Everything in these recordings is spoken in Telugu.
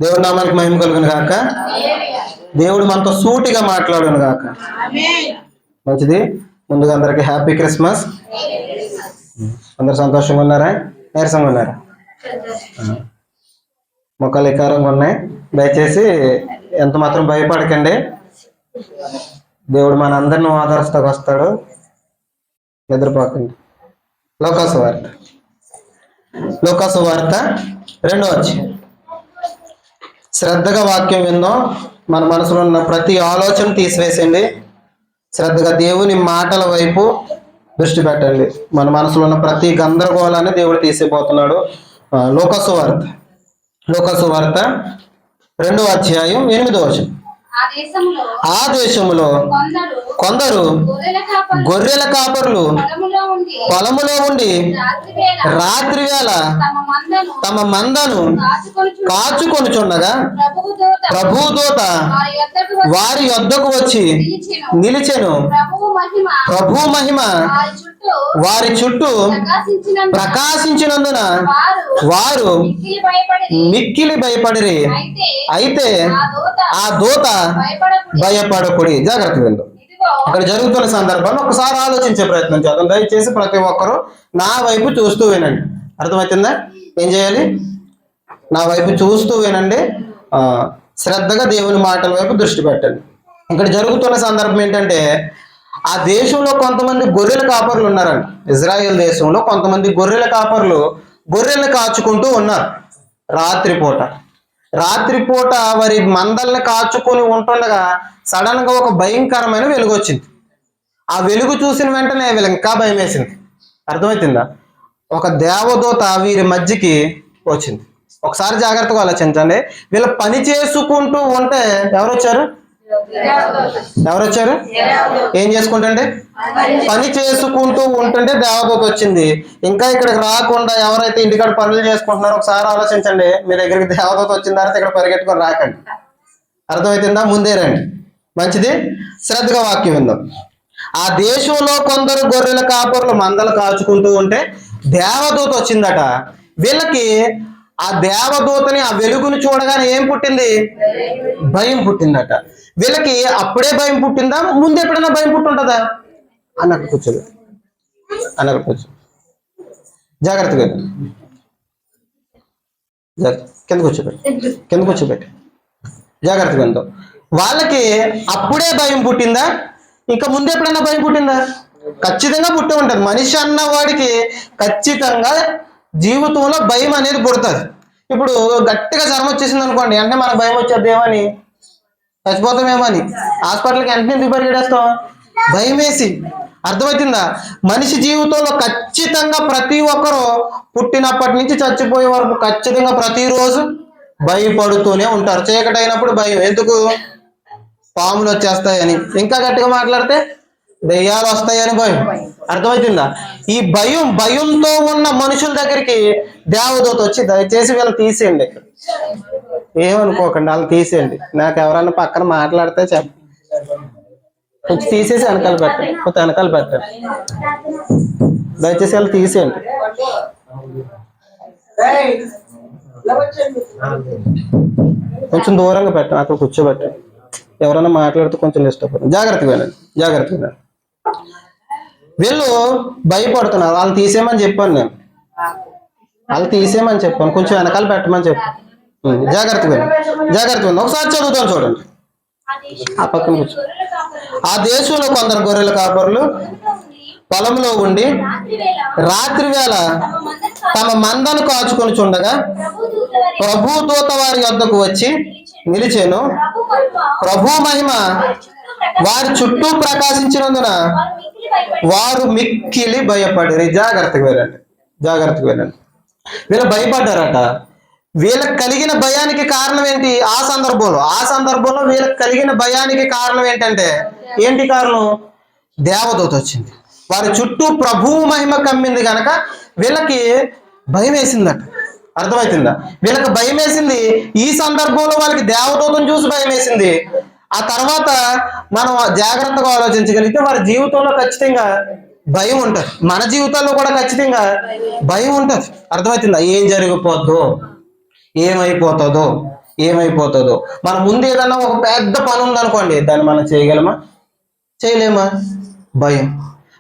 దేవుడి నామానికి మహిమ కలుగును గాక. దేవుడు మనతో సూటిగా మాట్లాడును గాక. మంచిది. ముందుగా అందరికి హ్యాపీ క్రిస్మస్. అందరు సంతోషంగా ఉన్నారా? నీరసంగా ఉన్నారా? మొక్కలు ఎకారంగా ఉన్నాయి. దయచేసి ఎంత మాత్రం భయపడకండి. దేవుడు మన అందరిని ఆదరిస్తాకు వస్తాడు. నిద్రపోకండి. లోకాసు వార్త 2వ అధ్యాయం. శ్రద్ధగా వాక్యం విందాం. మన మనసులో ఉన్న ప్రతి ఆలోచన తీసివేసండి. శ్రద్ధగా దేవుని మాటల వైపు దృష్టి పెట్టండి. మన మనసులో ఉన్న ప్రతి గందరగోళాన్ని దేవుడు తీసిపోతున్నాడు. లోకాసు వార్త 2వ అధ్యాయం 8వ వచనం. ఆ దేశములో కొందరు గొర్రెల కాపరులు పొలములో ఉండి రాత్రి వేళ తమ మందను కాచుకొనుచుండగా ప్రభుదూత వారి యొద్దకు వచ్చి నిలిచెను. ప్రభు మహిమ వారి చుట్టూ ప్రకాశించినందున వారు మిక్కిలి భయపడిరి. అయితే ఆ దూత భయపడకుడి. జాగ్రత్త విందు. ఇక్కడ జరుగుతున్న సందర్భాన్ని ఒకసారి ఆలోచించే ప్రయత్నం చేద్దాం. దయచేసి ప్రతి ఒక్కరూ నా వైపు చూస్తూ వినండి. అర్థమవుతుందా? ఏం చేయాలి? నా వైపు చూస్తూ వినండి. శ్రద్ధగా దేవుని మాటల వైపు దృష్టి పెట్టండి. ఇక్కడ జరుగుతున్న సందర్భం ఏంటంటే, ఆ దేశంలో కొంతమంది గొర్రెల కాపర్లు ఉన్నారండి. ఇజ్రాయెల్ దేశంలో కొంతమంది గొర్రెల కాపర్లు గొర్రెలను కాచుకుంటూ ఉన్నారు. రాత్రిపూట వారి మందల్ని కాచుకొని ఉంటుండగా సడన్ గా ఒక భయంకరమైన వెలుగు వచ్చింది. ఆ వెలుగు చూసిన వెంటనే వీళ్ళకి ఇంకా భయం వేసింది. అర్థమవుతుందా? ఒక దేవదూత వీరి మధ్యకి వచ్చింది. ఒకసారి జాగ్రత్తగా ఆలోచించండి. వీళ్ళ పని చేసుకుంటూ ఉంటే ఎవరొచ్చారు? ఏం చేసుకుంటుంటే పని చేసుకుంటూ ఉంటుంటే దేవదూత వచ్చింది. ఇంకా ఇక్కడికి రాకుండా ఎవరైతే ఇంటికాడ పనులు చేసుకుంటున్నారో ఒకసారి ఆలోచించండి. మీ దగ్గరికి దేవదూత వచ్చిన తర్వాత ఇక్కడ పరిగెట్టుకొని రాకండి. అర్థమవుతుందా? ముందే రండి. మంచిది. శ్రద్ధగా వాక్యం విందాం. ఆ దేశంలో కొందరు గొర్రెల కాపరులు మందలు కాచుకుంటూ ఉంటే దేవదూత వచ్చిందట. వీళ్ళకి ఆ దేవదూతని ఆ వెలుగును చూడగానే ఏం పుట్టింది? భయం పుట్టిందట. వీళ్ళకి అప్పుడే భయం పుట్టిందా? ముందు ఎప్పుడైనా భయం పుట్టుంటుందా? అన్నక్కడ కూర్చోదు. జాగ్రత్తగా కింద కూర్చోబెట్టి జాగ్రత్తగా ఉందో. వాళ్ళకి అప్పుడే భయం పుట్టిందా? ఇంకా ముందు ఎప్పుడైనా భయం పుట్టిందా? ఖచ్చితంగా పుట్టి ఉంటుంది. మనిషి అన్న వాడికి ఖచ్చితంగా జీవితంలో భయం అనేది పుడుతుంది. ఇప్పుడు గట్టిగా జ్వరం వచ్చేసింది అనుకోండి, వెంటనే మనకు భయం వచ్చేది. ఏమని? చచ్చిపోతామేమో అని హాస్పిటల్కి వెంటనే ఎందుకు పరిగెడేస్తాం? భయం వేసి. అర్థమవుతుందా? మనిషి జీవితంలో ఖచ్చితంగా ప్రతి ఒక్కరూ పుట్టినప్పటి నుంచి చచ్చిపోయే వరకు ఖచ్చితంగా ప్రతిరోజు భయపడుతూనే ఉంటారు. చీకటి అయినప్పుడు భయం. ఎందుకు? పాములు వచ్చేస్తాయని. ఇంకా గట్టిగా మాట్లాడితే దెయ్యాలు వస్తాయని భయం. అర్థమవుతుందా? ఈ భయంతో ఉన్న మనుషుల దగ్గరికి దేవదూత వచ్చి దయచేసి వీళ్ళు తీసేయండి, ఏమనుకోకండి, వాళ్ళు తీసేయండి, నాకు ఎవరన్నా పక్కన మాట్లాడితే కొంచెం తీసేసి వెనకాల పెట్టండి, దయచేసి వాళ్ళు తీసేయండి. కొంచెం దూరంగా పెట్టండి, అక్కడ కూర్చోబెట్టండి. ఎవరైనా మాట్లాడితే కొంచెం ఇష్టపడండి. జాగ్రత్తగా వినండి. వీళ్ళు భయపడుతున్నారు. వాళ్ళు తీసేయమని చెప్పాను నేను. కొంచెం వెనకాల పెట్టమని చెప్పాను. జాగ్రత్తగా వినండి. ఒకసారి చదువుతాను చూడండి. ఆ పక్కన కూర్చో. ఆ దేశంలో కొందరు గొర్రెల కాపరులు పొలంలో ఉండి రాత్రి వేళ తమ మందను కాచుకొని చుండగా ప్రభుదూత వారి వద్దకు వచ్చి నిలిచెను. ప్రభు మహిమ వారి చుట్టూ ప్రకాశించినందున వారు మిక్కిలి భయపడిరి. జాగ్రత్తగా వినండి. వీళ్ళు భయపడ్డారట. వీళ్ళకి కలిగిన భయానికి కారణం ఏంటి? ఆ సందర్భంలో వీళ్ళకి కలిగిన భయానికి కారణం ఏంటంటే, ఏంటి కారణం? దేవదూత వచ్చింది. వారి చుట్టూ ప్రభువు మహిమ కమ్మింది కనుక వీళ్ళకి భయం వేసిందట. అర్థమవుతుందా? వీళ్ళకి భయం వేసింది. ఈ సందర్భంలో వాళ్ళకి దేవదూతను చూసి భయం వేసింది. ఆ తర్వాత మనం జాగ్రత్తగా ఆలోచించగలిగితే వారి జీవితంలో ఖచ్చితంగా భయం ఉంటుంది. మన జీవితాల్లో కూడా ఖచ్చితంగా భయం ఉంటుంది. అర్థమవుతుందా? ఏం జరిగిపోద్దో, ఏమైపోతుందో, ఏమైపోతుందో. మన ముందు ఏదన్నా ఒక పెద్ద పని ఉందనుకోండి, దాన్ని మనం చేయగలమా? చేయలేమా? భయం.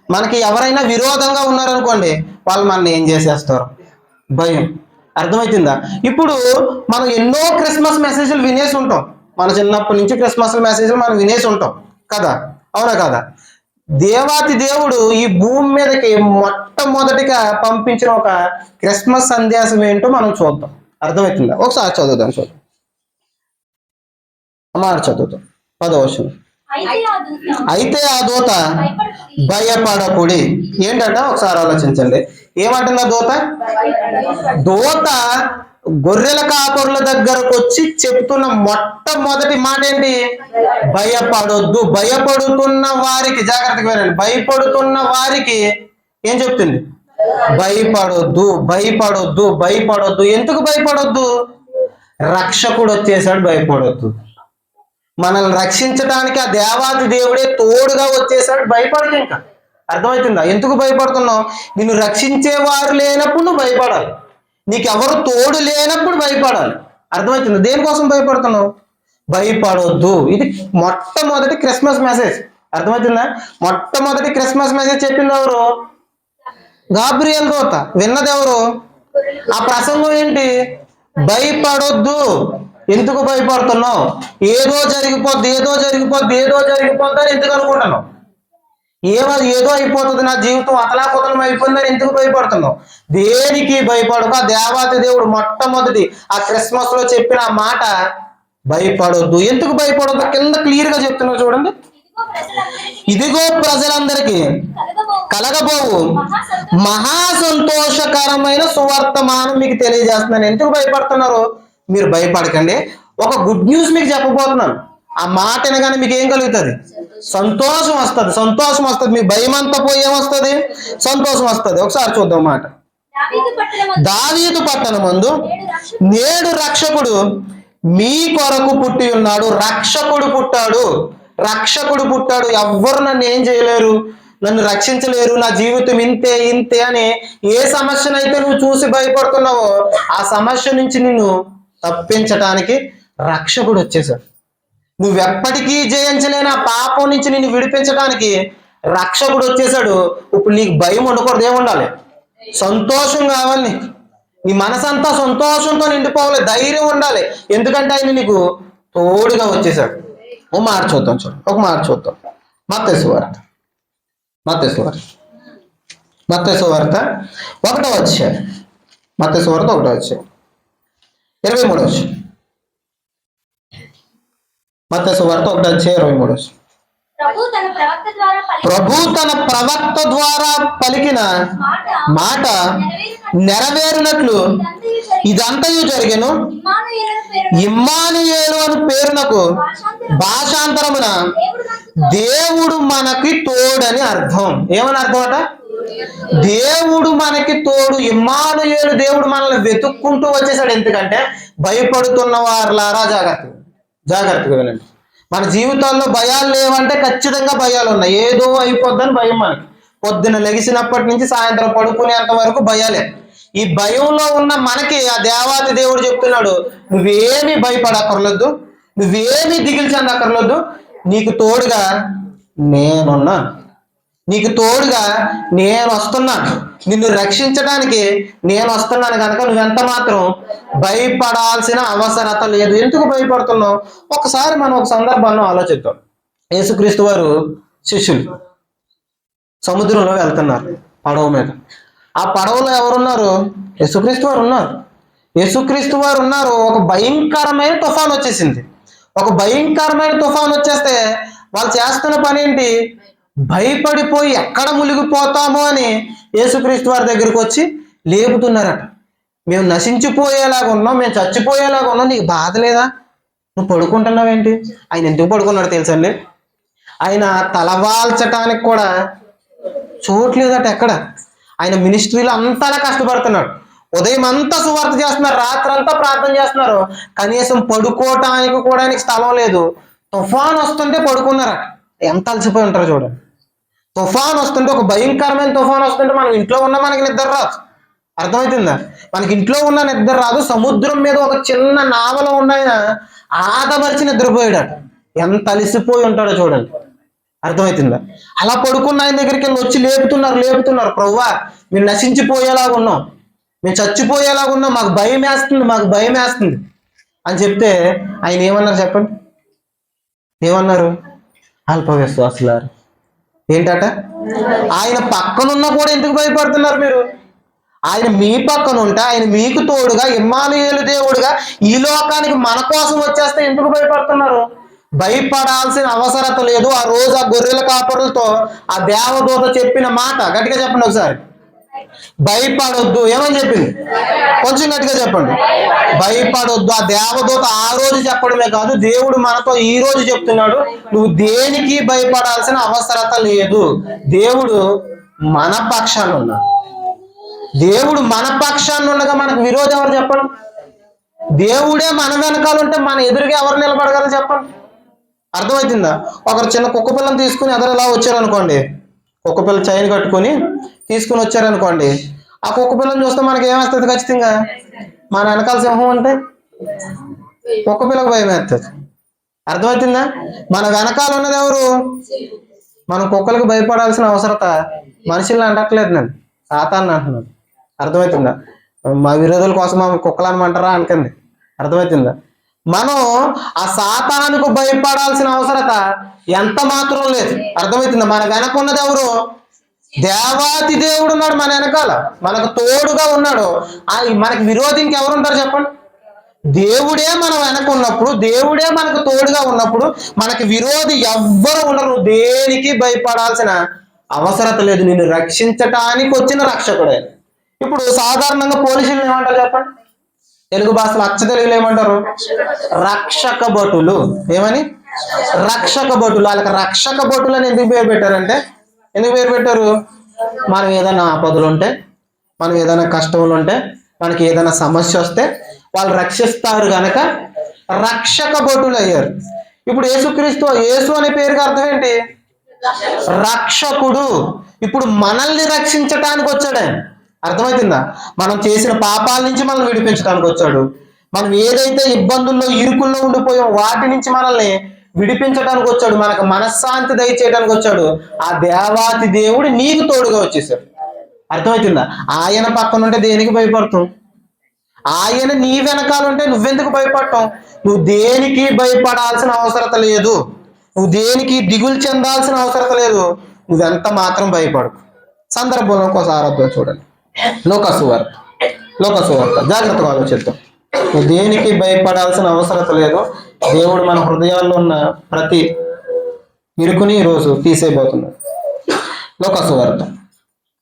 మనకి ఎవరైనా విరోధంగా ఉన్నారనుకోండి, వాళ్ళు మనల్ని ఏం చేసేస్తారు? భయం. అర్థమవుతుందా? ఇప్పుడు మనం ఎన్నో క్రిస్మస్ మెసేజ్లు వినేసి ఉంటాం. మన చిన్నప్పటి నుంచి క్రిస్మస్ మెసేజ్లు మనం వినేసి ఉంటాం కదా, అవునా కదా? దేవాతి దేవుడు ఈ భూమి మీదకి మొట్టమొదటిగా పంపించిన ఒక క్రిస్మస్ సందేశం ఏంటో మనం చూద్దాం. అర్థమవుతుందా? ఒకసారి చదువుదాం. చూద్దాం. మాట చదువుతాం. 10వ వచనం. అయితే ఆ దూత భయపడకుడి. ఏంటంట ఒకసారి ఆలోచించండి. ఏమంటుందా దూత? దూత గొర్రెల కాపరుల దగ్గరకు వచ్చి చెప్తున్న మొట్టమొదటి మాట ఏంటి? భయపడొద్దు. భయపడుతున్న వారికి, జాగ్రత్తగా వినండి, భయపడుతున్న వారికి ఏం చెప్తుంది? భయపడొద్దు, భయపడొద్దు, భయపడొద్దు. ఎందుకు భయపడొద్దు? రక్షకుడు వచ్చేసాడు, భయపడొద్దు. మనల్ని రక్షించడానికి ఆ దేవాది దేవుడే తోడుగా వచ్చేసాడు, భయపడదు. ఇంకా అర్థమవుతుందా? ఎందుకు భయపడుతున్నావు? నిన్ను రక్షించేవారు లేనప్పుడు నువ్వు భయపడాలి. నీకెవరు తోడు లేనప్పుడు భయపడాలి. అర్థమవుతుంది? దేనికోసం భయపడుతున్నావు? భయపడొద్దు. ఇది మొట్టమొదటి క్రిస్మస్ మెసేజ్. అర్థమవుతుందా? మొట్టమొదటి క్రిస్మస్ మెసేజ్ చెప్పింది ఎవరు? గాబ్రియల్ దూత. విన్నది ఎవరు? ఆ ప్రసంగం ఏంటి? భయపడొద్దు. ఎందుకు భయపడుతున్నావు? ఏదో జరిగిపోద్ది, ఏదో జరిగిపోద్ది, ఏదో జరిగిపోద్ది అని ఎందుకు అనుకుంటున్నావు? ఏదో అయిపోతుంది, నా జీవితం అతలాకుతలం అయిపోయిందని ఎందుకు భయపడుతున్నావు? దేనికి భయపడక దేవాతి దేవుడు మొట్టమొదటి ఆ క్రిస్మస్ లో చెప్పిన ఆ మాట భయపడొద్దు. ఎందుకు భయపడొద్దు? కింద క్లియర్ గా చెప్తున్నారు చూడండి. ఇదిగో ప్రజలందరికీ కలగబోవు మహా సంతోషకరమైన సువర్తమానం మీకు తెలియజేస్తున్నాను. ఎందుకు భయపడుతున్నారు? మీరు భయపడకండి. ఒక గుడ్ న్యూస్ మీకు చెప్పబోతున్నాను. ఆ మాట వినగానే మీకు ఏం కలుగుతుంది? సంతోషం వస్తుంది. సంతోషం వస్తుంది. మీ భయం అంతా పోయి ఏమొస్తుంది? సంతోషం వస్తుంది. ఒకసారి చూద్దాం మాట. దావీదు పట్టణమందు నేడు రక్షకుడు మీ కొరకు పుట్టి ఉన్నాడు. రక్షకుడు పుట్టాడు, రక్షకుడు పుట్టాడు. ఎవ్వరు నన్ను ఏం చేయలేరు, నన్ను రక్షించలేరు, నా జీవితం ఇంతే ఇంతే అని ఏ సమస్యనైతే నువ్వు చూసి భయపడుతున్నావో ఆ సమస్య నుంచి నిన్ను తప్పించటానికి రక్షకుడు వచ్చేసాడు. నువ్వెప్పటికీ జయించలేని ఆ పాపం నుంచి నిన్ను విడిపించడానికి రక్షకుడు వచ్చేసాడు. ఇప్పుడు నీకు భయం ఉండకూడదు. ఏముండాలి? సంతోషం కావాలి. నీ మనసంతా సంతోషంతో నిండిపోవాలి, ధైర్యం ఉండాలి. ఎందుకంటే ఆయన నీకు తోడుగా వచ్చేసాడు. ఒక మాట చూద్దాం. ఒక మాట చూద్దాం. మత్తయి సువార్త, మత్తయి సువార్త 1వ అధ్యాయం. మత్తయి సువార్త 1వ అధ్యాయం 23వ వచనం. మత్తయి సువార్త 1వ అధ్యాయం 23వ వచనం. ప్రభు తన ప్రవక్త ద్వారా పలికిన మాట నెరవేరినట్లు ఇదంతయు జరిగెను. ఇమ్మానుయేలు అని పేరునకు భాషాంతరమున దేవుడు మనకి తోడని అర్థం. ఏమని అర్థం అట? దేవుడు మనకి తోడు. ఇమ్మానుయేలు, దేవుడు మనల్ని వెతుక్కుంటూ వచ్చేసాడు. ఎందుకంటే భయపడుతున్న వారులారా జాగ్రత్తగా వినండి. మన జీవితాల్లో భయాలు లేవంటే ఖచ్చితంగా భయాలు ఉన్నాయి. ఏదో అయిపోద్దని భయం. మనకి పొద్దున లెగిసినప్పటి నుంచి సాయంత్రం పడుకునేంత వరకు భయాలే. ఈ భయంలో ఉన్న మనకి ఆ దేవాతి దేవుడు చెప్తున్నాడు, నువ్వేమీ భయపడక్కర్లేదు, నువ్వేమీ దిగులు చెందక్కర్లేదు, నీకు తోడుగా నేనున్నా, నీకు తోడుగా నేను వస్తున్నాను, నిన్ను రక్షించడానికి నేను వస్తున్నాను. కనుక నువ్వెంత మాత్రం భయపడాల్సిన అవసరత లేదు. ఎందుకు భయపడుతున్నావు? ఒకసారి మనం ఒక సందర్భాన్ని ఆలోచిద్దాం. యేసుక్రీస్తు వారు శిష్యులు సముద్రంలో వెళ్తున్నారు పడవ మీద. ఆ పడవలో ఎవరున్నారు? యేసుక్రీస్తు వారు ఉన్నారు. యేసుక్రీస్తు వారు ఉన్నారు. ఒక భయంకరమైన తుఫాన్ వచ్చేసింది. ఒక భయంకరమైన తుఫాన్ వచ్చేస్తే వాళ్ళు చేస్తున్న పని ఏంటి? భయపడిపోయి ఎక్కడ మునిగిపోతామో అని యేసుక్రీస్తు వారి దగ్గరికి వచ్చి లేపుతున్నారట. మేము నశించిపోయేలాగా ఉన్నాం, మేము చచ్చిపోయేలాగా ఉన్నాం, నీకు బాధ లేదా? నువ్వు పడుకుంటున్నావేంటి? ఆయన ఎందుకు పడుకున్నాడు తెలుసండి? ఆయన తలవాల్చటానికి కూడా చూడలేదట ఎక్కడ. ఆయన మినిస్ట్రీలో అంతలా కష్టపడుతున్నాడు. ఉదయం అంతా సువార్త చేస్తున్నారు, రాత్రంతా ప్రార్థన చేస్తున్నారు, కనీసం పడుకోవటానికి కూడా ఆయనకి స్థలం లేదు. తుఫాన్ వస్తుంటే పడుకున్నారట. ఎంత అలసిపోయి ఉంటారు చూడండి. తుఫాన్ వస్తుంటే, ఒక భయంకరమైన తుఫాన్ వస్తుంటే మనం ఇంట్లో ఉన్నా మనకి నిద్ర రాదు. అర్థమవుతుందా? మనకి ఇంట్లో ఉన్న నిద్ర రాదు. సముద్రం మీద ఒక చిన్న నావలో ఉన్నాయన ఆదమర్చి నిద్రపోయాడట. ఎంత అలిసిపోయి ఉంటాడో చూడండి. అర్థమవుతుందా? అలా పడుకున్న ఆయన దగ్గరికి వెళ్ళి వచ్చి లేపుతున్నారు, ప్రభువా మేము నశించిపోయేలాగా ఉన్నాం, మేము చచ్చిపోయేలాగా ఉన్నాం, మాకు భయం వేస్తుంది అని చెప్తే ఆయన ఏమన్నారు చెప్పండి? ఏమన్నారు? అల్ప విశ్వాసులారు. ఏంటట? ఆయన పక్కనున్నా కూడా ఎందుకు భయపడుతున్నారు మీరు? ఆయన మీ పక్కన ఉంటే, ఆయన మీకు తోడుగా ఇమ్మానుయేలు దేవుడుగా ఈ లోకానికి మన కోసం వచ్చేస్తే ఎందుకు భయపడుతున్నారు? భయపడాల్సిన అవసరత లేదు. ఆ రోజు ఆ గొర్రెల కాపరులతో ఆ దేవదూత చెప్పిన మాట గట్టిగా చెప్పండి ఒకసారి. భయపడొద్దు. ఏమని చెప్పింది? కొంచెం గట్టిగా చెప్పండి. భయపడొద్దు. ఆ దేవదూత ఆ రోజు చెప్పడమే కాదు, దేవుడు మనతో ఈ రోజు చెప్తున్నాడు, నువ్వు దేనికి భయపడాల్సిన అవసరత లేదు. దేవుడు మన పక్షాన ఉన్నాడు. దేవుడు మన పక్షాన్ని ఉండగా మనకు విరోధం ఎవరు చెప్పండి? దేవుడే మన వెనకాల ఉంటే మన ఎదురుగా ఎవరు నిలబడగలరు చెప్పండి? అర్థమవుతుందా? ఒకరు చిన్న కుక్క పిల్లని తీసుకుని ఎదురులా వచ్చారనుకోండి, కుక్క పిల్ల చైన్ కట్టుకుని తీసుకుని వచ్చారనుకోండి, ఆ కుక్క పిల్లని చూస్తే మనకి ఏమేస్తుంది? ఖచ్చితంగా మన వెనకాల సింహం అంటే కుక్క పిల్లకు భయం వేస్తుంది. అర్థమవుతుందా? మన వెనకాల ఉన్నది ఎవరు? మనం కుక్కలకు భయపడాల్సిన అవసరత మనుషుల్ని అంటట్లేదు, నేను సాతాన్ని అంటున్నాను. అర్థమవుతుందా? మా విరోధుల కోసం మా కుక్కలు అనమంటారా అనకండి. అర్థమవుతుందా? మనం ఆ సాతానుకు భయపడాల్సిన అవసరత ఎంత మాత్రం లేదు. అర్థమవుతుందా? మన వెనక ఉన్నది ఎవరు? దేవాతి దేవుడు ఉన్నాడు మన వెనకాల, మనకు తోడుగా ఉన్నాడు. మనకి విరోధి ఇంకెవరు ఉంటారు చెప్పండి? దేవుడే మన వెనక ఉన్నప్పుడు, దేవుడే మనకు తోడుగా ఉన్నప్పుడు మనకి విరోధి ఎవ్వరు ఉండరు. దేనికి భయపడాల్సిన అవసరత లేదు. నిన్ను రక్షించటానికి వచ్చిన రక్షకుడే. ఇప్పుడు సాధారణంగా పోలీసులు ఏమంటారు చెప్పండి? తెలుగు భాషలో అచ్చ తెలుగులో ఏమంటారు? రక్షక భటులు. ఏమని? రక్షక భటులు. వాళ్ళకి రక్షక భటులు అని ఎందుకు పేరు పెట్టారంటే, ఎందుకు పేరు పెట్టారు? మనం ఏదైనా ఆపదలు ఉంటే, మనం ఏదైనా కష్టములు ఉంటే, మనకి ఏదైనా సమస్య వస్తే వాళ్ళు రక్షిస్తారు కనుక రక్షక భటులు అయ్యారు. ఇప్పుడు యేసుక్రీస్తు, యేసు అనే పేరుకి అర్థం ఏంటి? రక్షకుడు. ఇప్పుడు మనల్ని రక్షించటానికి వచ్చాడు ఆయన. అర్థమవుతుందా? మనం చేసిన పాపాల నుంచి మనల్ని విడిపించడానికి వచ్చాడు. మనం ఏదైతే ఇబ్బందుల్లో ఇరుకుల్లో ఉండిపోయాం వాటి నుంచి మనల్ని విడిపించడానికి వచ్చాడు. మనకు మనశ్శాంతి దయచేయడానికి వచ్చాడు. ఆ దేవాతి దేవుడు నీకు తోడుగా వచ్చేసాడు. అర్థమవుతుందా? ఆయన పక్కన ఉంటే దేనికి భయపడతాం? ఆయన నీ వెనకాల ఉంటే నువ్వెందుకు భయపడతాం? నువ్వు దేనికి భయపడాల్సిన అవసరత లేదు. నువ్వు దేనికి దిగులు చెందాల్సిన అవసరత లేదు. నువ్వెంత మాత్రం భయపడు. సందర్భంలో ఒకసారి అర్థం చూడండి. లోకసువార్త జాగ్రత్తగా ఆలోచిద్దాం. నువ్వు దేనికి భయపడాల్సిన అవసరత లేదు. దేవుడు మన హృదయాల్లో ఉన్న ప్రతి ఇరుకుని ఈరోజు తీసేయబోతున్నాడు. లోకసువార్త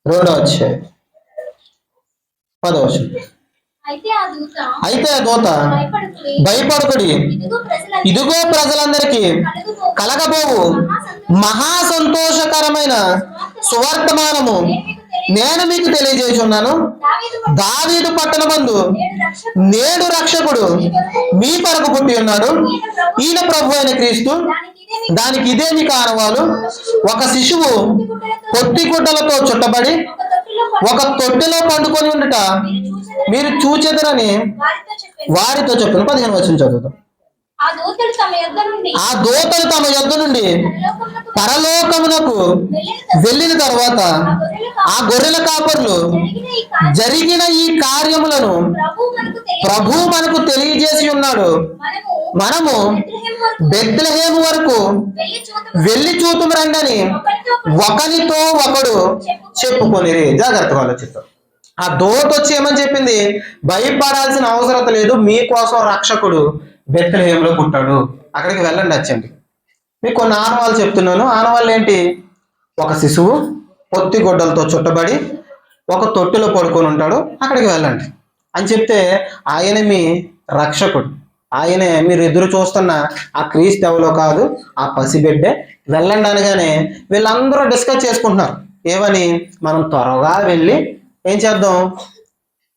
2వ అధ్యాయం 10వ వచనం. అయితే ఆ దూత భయపడకుడి, ఇదిగో ప్రజలందరికీ కలగబోవు మహా సంతోషకరమైన సువర్తమానము నేను మీకు తెలియజేస్తున్నాను. దావీదు పట్టణమందు నేడు రక్షకుడు మీ కొరకు పుట్టి ఉన్నాడు. ఈయన ప్రభు అయిన క్రీస్తు. దానికి ఇదేమి కారణాలు? ఒక శిశువు పొత్తి గుడ్డలతో చుట్టబడి ఒక తొట్టెలో పండుకొని ఉండుట మీరు చూచెదరని వారితో చెప్పిన 15వ వచనం చదువుతాం. ఆ దూతలు తమ యొద్ద నుండి పరలోకమునకు వెళ్ళిన తర్వాత ఆ గొర్రెల కాపరులు జరిగిన ఈ కార్యములను ప్రభు మనకు తెలియజేసి ఉన్నాడు. మనము బెత్లెహేము వరకు వెళ్ళి చూతుము రండని ఒకరితో ఒకడు చెప్పుకొని. జాగ్రత్తగా ఆలోచిస్తాం. ఆ దూత వచ్చి ఏమని చెప్పింది? భయపడాల్సిన అవసరత లేదు, మీకోసం రక్షకుడు బెత్లెహేములో పుట్టాడు, అక్కడికి వెళ్ళండి. వచ్చండి. మీకు కొన్ని ఆనవాళ్ళు చెప్తున్నాను. ఆనవాళ్ళు ఏంటి? ఒక శిశువు పొత్తి గుడ్డలతో చుట్టబడి ఒక తొట్టిలో పడుకొని ఉంటాడు, అక్కడికి వెళ్ళండి అని చెప్తే ఆయన మీ రక్షకుడు. ఆయనే మీరు ఎదురు చూస్తున్న ఆ క్రీస్తు ఎవరో కాదు, ఆ పసిబిడ్డే. వెళ్ళండి అనగానే వీళ్ళందరూ డిస్కస్ చేసుకుంటున్నారు. ఏమని? మనం త్వరగా వెళ్ళి ఏం చేద్దాం?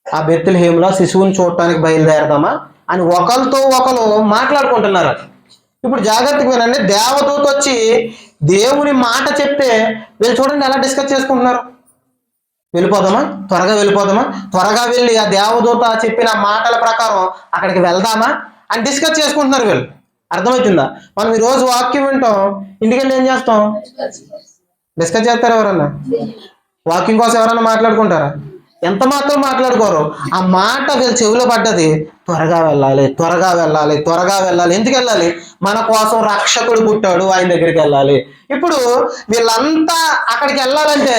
ఆ బెత్లెహేములో శిశువుని చూడటానికి బయలుదేరదామా అని ఒకరితో ఒకరు మాట్లాడుకుంటున్నారు. ఇప్పుడు జాగ్రత్తగా వినండి. దేవదూత వచ్చి దేవుని మాట చెప్తే వీళ్ళు చూడండి ఎలా డిస్కస్ చేసుకుంటున్నారు. వెళ్ళిపోదామా, త్వరగా వెళ్ళిపోదామా, త్వరగా వెళ్ళి ఆ దేవదూత చెప్పిన మాటల ప్రకారం అక్కడికి వెళ్దామా అని డిస్కస్ చేసుకుంటున్నారు వీళ్ళు. అర్థమవుతుందా? మనం ఈ రోజు వాక్యం వింటాం, ఇంటికి వెళ్ళి ఏం చేస్తాం? డిస్కస్ చేస్తారు. ఎవరన్నా వాక్యం కోసం ఎవరన్నా మాట్లాడుకుంటారా? ఎంత మాత్రం మాట్లాడుకోరు. ఆ మాట వీళ్ళ చెవిలో పడ్డది, త్వరగా వెళ్ళాలి, త్వరగా వెళ్ళాలి, త్వరగా వెళ్ళాలి. ఎందుకు వెళ్ళాలి? మన కోసం రక్షకుడు పుట్టాడు, ఆయన దగ్గరికి వెళ్ళాలి. ఇప్పుడు వీళ్ళంతా అక్కడికి వెళ్ళాలంటే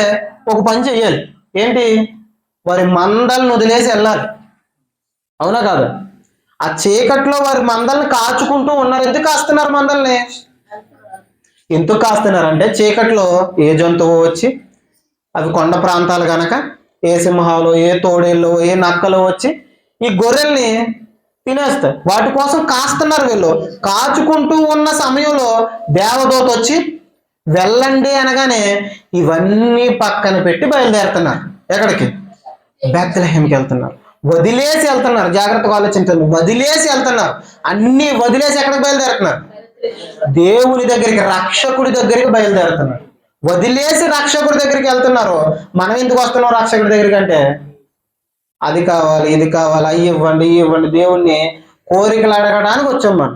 ఒక పని చెయ్యాలి. ఏంటి? వారి మందలను వదిలేసి వెళ్ళాలి. అవునా కాదు? ఆ చీకట్లో వారి మందల్ని కాచుకుంటూ ఉన్నారు. ఎందుకు కాస్తున్నారు మందల్ని? ఎందుకు కాస్తున్నారంటే చీకట్లో ఏ జంతువు వచ్చి, అవి కొండ ప్రాంతాలు గనక ఏ సింహాలు, ఏ తోడేళ్ళు, ఏ నక్కలు వచ్చి ఈ గొర్రెల్ని తినేస్తాయి. వాటి కోసం కాస్తున్నారు వీళ్ళు. కాచుకుంటూ ఉన్న సమయంలో దేవదూత వచ్చి వెళ్ళండి అనగానే ఇవన్నీ పక్కన పెట్టి బయలుదేరుతున్నారు. ఎక్కడికి? బెత్లెహేంకి వెళ్తున్నారు. వదిలేసి వెళ్తున్నారు. జాగ్రత్తగా ఆలోచించండి. వదిలేసి వెళ్తున్నారు. అన్ని వదిలేసి ఎక్కడికి బయలుదేరుతున్నారు? దేవుని దగ్గరికి, రక్షకుడి దగ్గరికి బయలుదేరుతున్నారు. వదిలేసి రక్షకుడి దగ్గరికి వెళ్తున్నారు. మనం ఎందుకు వస్తున్నాం రక్షకుడి దగ్గరికి అంటే, అది కావాలి, ఇది కావాలి, అయ్యి ఇవ్వండి, ఇవి ఇవ్వండి, దేవుణ్ణి కోరికలు అడగడానికి వచ్చాం మనం.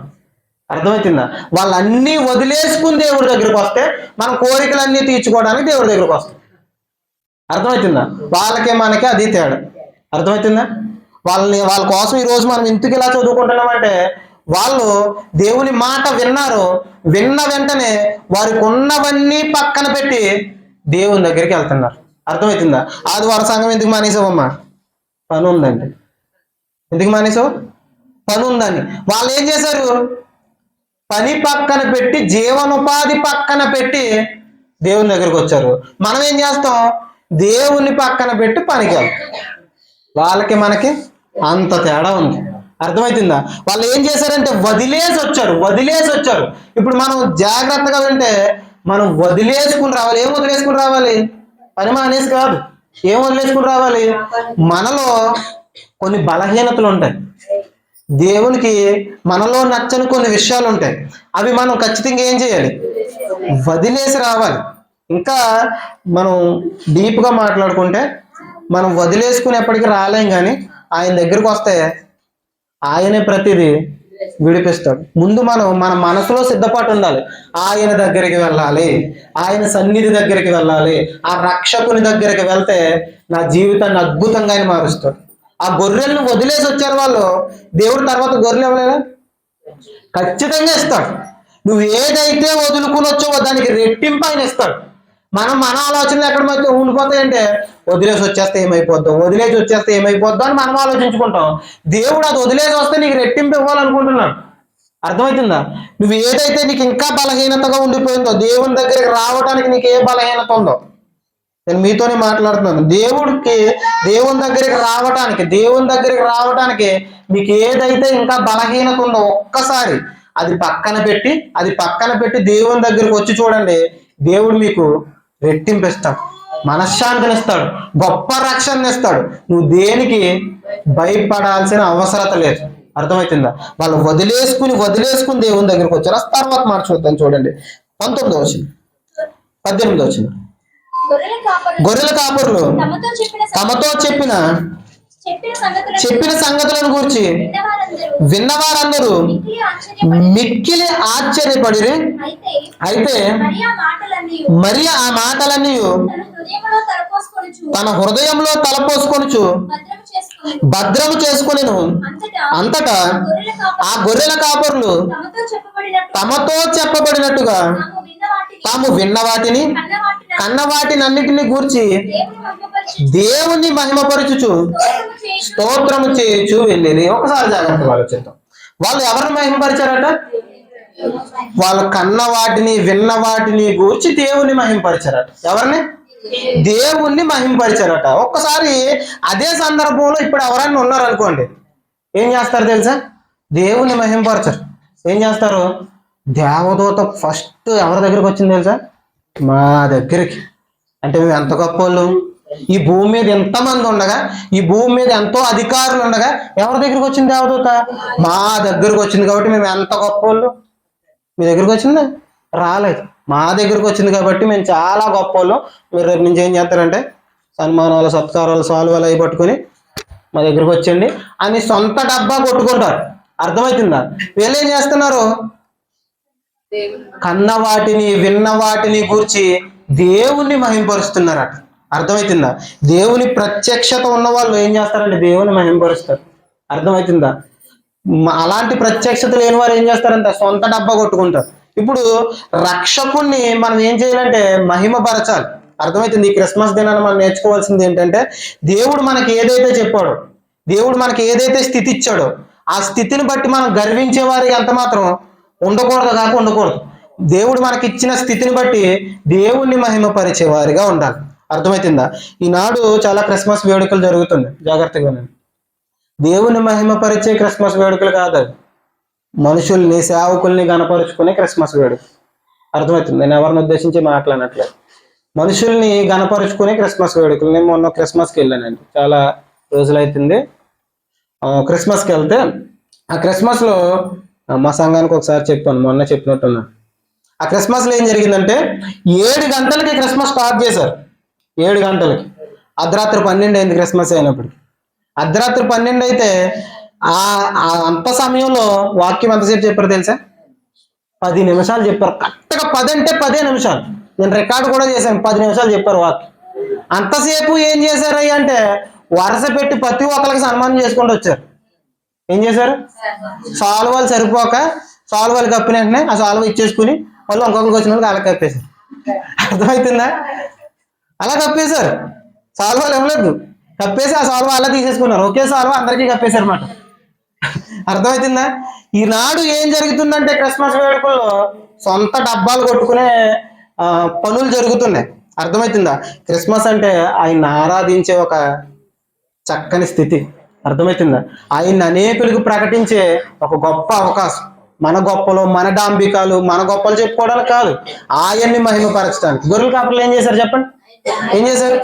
అర్థమవుతుందా? వాళ్ళన్నీ వదిలేసుకుని దేవుడి దగ్గరికి వస్తే మన కోరికలన్నీ తీర్చుకోవడానికి దేవుడి దగ్గరికి వస్తాం. అర్థమవుతుందా? వాళ్ళకే మనకి అది తేడా. అర్థమవుతుందా? వాళ్ళ కోసం ఈరోజు మనం ఇంటికి ఇలా చదువుకుంటున్నామంటే వాళ్ళు దేవుని మాట విన్నారు. విన్న వెంటనే వారికి ఉన్నవన్నీ పక్కన పెట్టి దేవుని దగ్గరికి వెళ్తున్నారు. అర్థమవుతుందా? ఆదివారం సంఘం ఎందుకు మానేసావమ్మా? పని ఉందండి. ఎందుకు మానేసావు? పని ఉందని. వాళ్ళు ఏం చేశారు? పని పక్కన పెట్టి, జీవనోపాధి పక్కన పెట్టి దేవుని దగ్గరికి వచ్చారు. మనం ఏం చేస్తాం? దేవుని పక్కన పెట్టి పనికి వెళ్తాం. వాళ్ళకి మనకి అంత తేడా ఉంది. అర్థమవుతుందా? వాళ్ళు ఏం చేశారంటే వదిలేసి వచ్చారు. ఇప్పుడు మనం జాగ్రత్తగా వింటే మనం వదిలేసుకుని రావాలి. ఏం వదిలేసుకుని రావాలి? పని మానేసి కాదు. ఏం వదిలేసుకుని రావాలి? మనలో కొన్ని బలహీనతలు ఉంటాయి. దేవునికి మనలో నచ్చని కొన్ని విషయాలు ఉంటాయి. అవి మనం ఖచ్చితంగా ఏం చేయాలి? వదిలేసి రావాలి. ఇంకా మనం డీప్గా మాట్లాడుకుంటే మనం వదిలేసుకునేప్పటికీ రాలేం, కానీ ఆయన దగ్గరికి వస్తే ఆయనే ప్రతిదీ విడిపిస్తాడు. ముందు మనం మన మనసులో సిద్ధపాటు ఉండాలి. ఆయన దగ్గరికి వెళ్ళాలి, ఆయన సన్నిధి దగ్గరికి వెళ్ళాలి, ఆ రక్షకుని దగ్గరికి వెళ్తే నా జీవితాన్ని అద్భుతంగా ఆయన మారుస్తాడు. ఆ గొర్రెలను వదిలేసి వచ్చారు వాళ్ళు. దేవుడు తర్వాత గొర్రెలు ఇవ్వలేదా? ఖచ్చితంగా ఇస్తాడు. నువ్వు ఏదైతే వదులుకుని వచ్చావో దానికి రెట్టింపు ఆయన ఇస్తాడు. మన ఆలోచనలు ఎక్కడ మధ్య ఉండిపోతాయంటే వదిలేసి వచ్చేస్తే ఏమైపోద్దో అని మనం ఆలోచించుకుంటాం. దేవుడు అది వదిలేసి వస్తే నీకు రెట్టింపు ఇవ్వాలనుకుంటున్నాడు. అర్థమవుతుందా? నువ్వు ఏదైతే నీకు ఇంకా బలహీనతగా ఉండిపోయిందో, దేవుని దగ్గరికి రావడానికి నీకు ఏ బలహీనత ఉందో, నేను మీతోనే మాట్లాడుతున్నాను. దేవుని దగ్గరికి రావటానికి మీకు ఏదైతే ఇంకా బలహీనత ఉందో ఒక్కసారి అది పక్కన పెట్టి దేవుని దగ్గరికి వచ్చి చూడండి. దేవుడు మీకు రెట్టింపిస్తాడు, మనశ్శాంతిని ఇస్తాడు, గొప్ప రక్షణ ఇస్తాడు. నువ్వు దేనికి భయపడాల్సిన అవసరత లేదు. అర్థమవుతుందా? వాళ్ళు వదిలేసుకుని దేవుని దగ్గరికి వచ్చారు. తర్వాత మాట చూద్దాం. చూడండి 19వ వచనం, 18వ వచనం. గొర్రెల కాపరులు తమతో చెప్పిన సంగతులను గురించి విన్నవారందరూ మిక్కిలి ఆశ్చర్యపడి, అయితే మరి ఆ మాటలన్నీ తన హృదయంలో తలపోసుకొనుచు భద్రము చేసుకొనెను. అంతటా ఆ గొర్రెల కాపరులు తమతో చెప్పబడినట్టుగా తాము విన్న వాటిని, కన్న వాటినన్నిటిని గూర్చి దేవుని మహిమపరచుచు స్తోత్రము చేయుచు వెళ్ళేది. ఒకసారి జాగ్రత్తగా ఆలోచిద్దాం. వాళ్ళు ఎవరిని మహిమపరిచారట? వాళ్ళు కన్న వాటిని, విన్న వాటిని గూర్చి దేవుని మహిమపరిచారట. ఎవరిని? దేవుణ్ణి మహిమపరిచారట. ఒక్కసారి అదే సందర్భంలో ఇప్పుడు ఎవరైనా ఉన్నారనుకోండి, ఏం చేస్తారు తెలుసా? దేవుణ్ణి మహిమపరచరు. ఏం చేస్తారు? దేవదూత ఫస్ట్ ఎవరి దగ్గరికి వచ్చింది తెలుసా? మా దగ్గరికి. అంటే మేము ఎంత గొప్పవాళ్ళు, ఈ భూమి మీద ఎంతమంది ఉండగా, ఈ భూమి మీద ఎంతో అధికారులు ఉండగా ఎవరి దగ్గరికి వచ్చింది దేవదూత? మా దగ్గరకు వచ్చింది. కాబట్టి మేము ఎంత గొప్పవాళ్ళు. మీ దగ్గరికి వచ్చిందా? రాలేదు. మా దగ్గరకు వచ్చింది కాబట్టి మేము చాలా గొప్ప వాళ్ళం. మీరు రేపు నుంచి ఏం చేస్తారంటే సన్మానాలు, సత్కారాలు, సాల్వాలు అవి పట్టుకొని మా దగ్గరకు వచ్చండి అని సొంత డబ్బా కొట్టుకుంటారు. అర్థమవుతుందా? వీళ్ళు ఏం చేస్తున్నారు? కన్న వాటిని, విన్న వాటిని గూర్చి దేవుణ్ణి మహింపరుస్తున్నారట. అర్థమవుతుందా? దేవుని ప్రత్యక్షత ఉన్న వాళ్ళు ఏం చేస్తారంటే దేవుని మహింపరుస్తారు. అర్థమవుతుందా? అలాంటి ప్రత్యక్షత లేని వారు ఏం చేస్తారంటే సొంత డబ్బా కొట్టుకుంటారు. ఇప్పుడు రక్షకుణ్ణి మనం ఏం చేయాలంటే మహిమపరచాలి. అర్థమవుతుంది? ఈ క్రిస్మస్ దినాన్ని మనం నేర్చుకోవాల్సింది ఏంటంటే దేవుడు మనకి ఏదైతే చెప్పాడో, దేవుడు మనకి ఏదైతే స్థితి ఇచ్చాడో ఆ స్థితిని బట్టి మనం గర్వించే వారి ఎంత మాత్రం ఉండకూడదు. దేవుడు మనకి ఇచ్చిన స్థితిని బట్టి దేవుణ్ణి మహిమపరిచే వారిగా ఉండాలి. అర్థమవుతుందా? ఈనాడు చాలా క్రిస్మస్ వేడుకలు జరుగుతుంది. జాగ్రత్తగా దేవుని మహిమపరిచే క్రిస్మస్ వేడుకలు కాదు, మనుషుల్ని, సేవకుల్ని గణపరుచుకునే క్రిస్మస్ వేడుక. అర్థమవుతుంది? నేను ఎవరిని ఉద్దేశించి మాట్లాడట్లేదు. మనుషుల్ని గణపరుచుకునే క్రిస్మస్ వేడుకలు. నేను మొన్న క్రిస్మస్కి వెళ్ళానండి, చాలా రోజులైతుంది. క్రిస్మస్కి వెళ్తే ఆ క్రిస్మస్లో మా సంఘానికి ఒకసారి చెప్పాను, మొన్న చెప్పినట్టున్నా. ఆ క్రిస్మస్లో ఏం జరిగిందంటే 7 గంటలకి క్రిస్మస్ స్టార్ట్ చేశారు. 7 గంటలకి. అర్ధరాత్రి 12 అయింది క్రిస్మస్ అయినప్పటికి. అర్ధరాత్రి 12 అయితే అంత సమయంలో వాక్యం ఎంతసేపు చెప్పారు తెలుసా? 10 నిమిషాలు చెప్పారు. కరెక్ట్గా 10 అంటే 10 నిమిషాలు. నేను రికార్డు కూడా చేశాను. 10 నిమిషాలు చెప్పారు వాక్యం. అంతసేపు ఏం చేశారు అంటే వరుస పెట్టి ప్రతి ఒక్కరికి సన్మానం చేసుకుంటూ వచ్చారు. ఏం చేశారు? సాల్వాలు సరిపోక సాల్వాలు కప్పిన వెంటనే ఆ సాల్వ ఇచ్చేసుకుని వాళ్ళు ఇంకొకరికి వచ్చిన వాళ్ళకి అలా కప్పేశారు. అర్థమవుతుందా? అలా కప్పేశారు. సాల్వాలు ఇవ్వలేదు, కప్పేసి ఆ సాల్వ అలా తీసేసుకున్నారు. ఒకే సాల్వ అందరికీ కప్పేశారు అన్నమాట. అర్థమవుతుందా? ఈనాడు ఏం జరుగుతుందంటే క్రిస్మస్ వేడుకల్లో సొంత డబ్బాలు కొట్టుకునే పనులు జరుగుతున్నాయి. అర్థమవుతుందా? క్రిస్మస్ అంటే ఆయన ఆరాధించే ఒక చక్కని స్థితి. అర్థమవుతుందా? ఆయన్ని అనేకులకు ప్రకటించే ఒక గొప్ప అవకాశం. మన గొప్పలు, మన డాంబికాలు, మన గొప్పలు చెప్పుకోవడానికి కాదు, ఆయన్ని మహిమపరచడానికి. గొర్రెల కాపర్లు ఏం చేశారు చెప్పండి? ఏం చేశారు?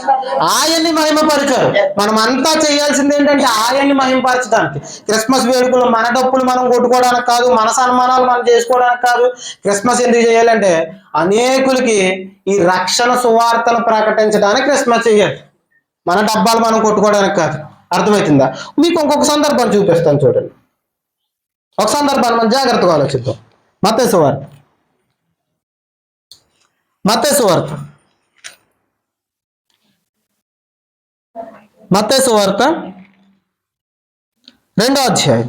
ఆయన్ని మహిమపరిచారు. మనం అంతా చేయాల్సింది ఏంటంటే ఆయన్ని మహిమపరచడానికి. క్రిస్మస్ వేడుకలు మన డప్పులు మనం కొట్టుకోవడానికి కాదు, మన సన్మానాలు మనం చేసుకోవడానికి కాదు. క్రిస్మస్ ఎందుకు చేయాలంటే అనేకులకి ఈ రక్షణ సువార్తను ప్రకటించడానికి క్రిస్మస్ చేయాలి. మన డబ్బాలు మనం కొట్టుకోవడానికి కాదు. అర్థమవుతుందా? మీకు ఇంకొక సందర్భం చూపిస్తాను చూడండి. ఒక సందర్భాన్ని మనం జాగ్రత్తగా ఆలోచిద్దాం. మత్తయి సువార్త 2వ అధ్యాయం.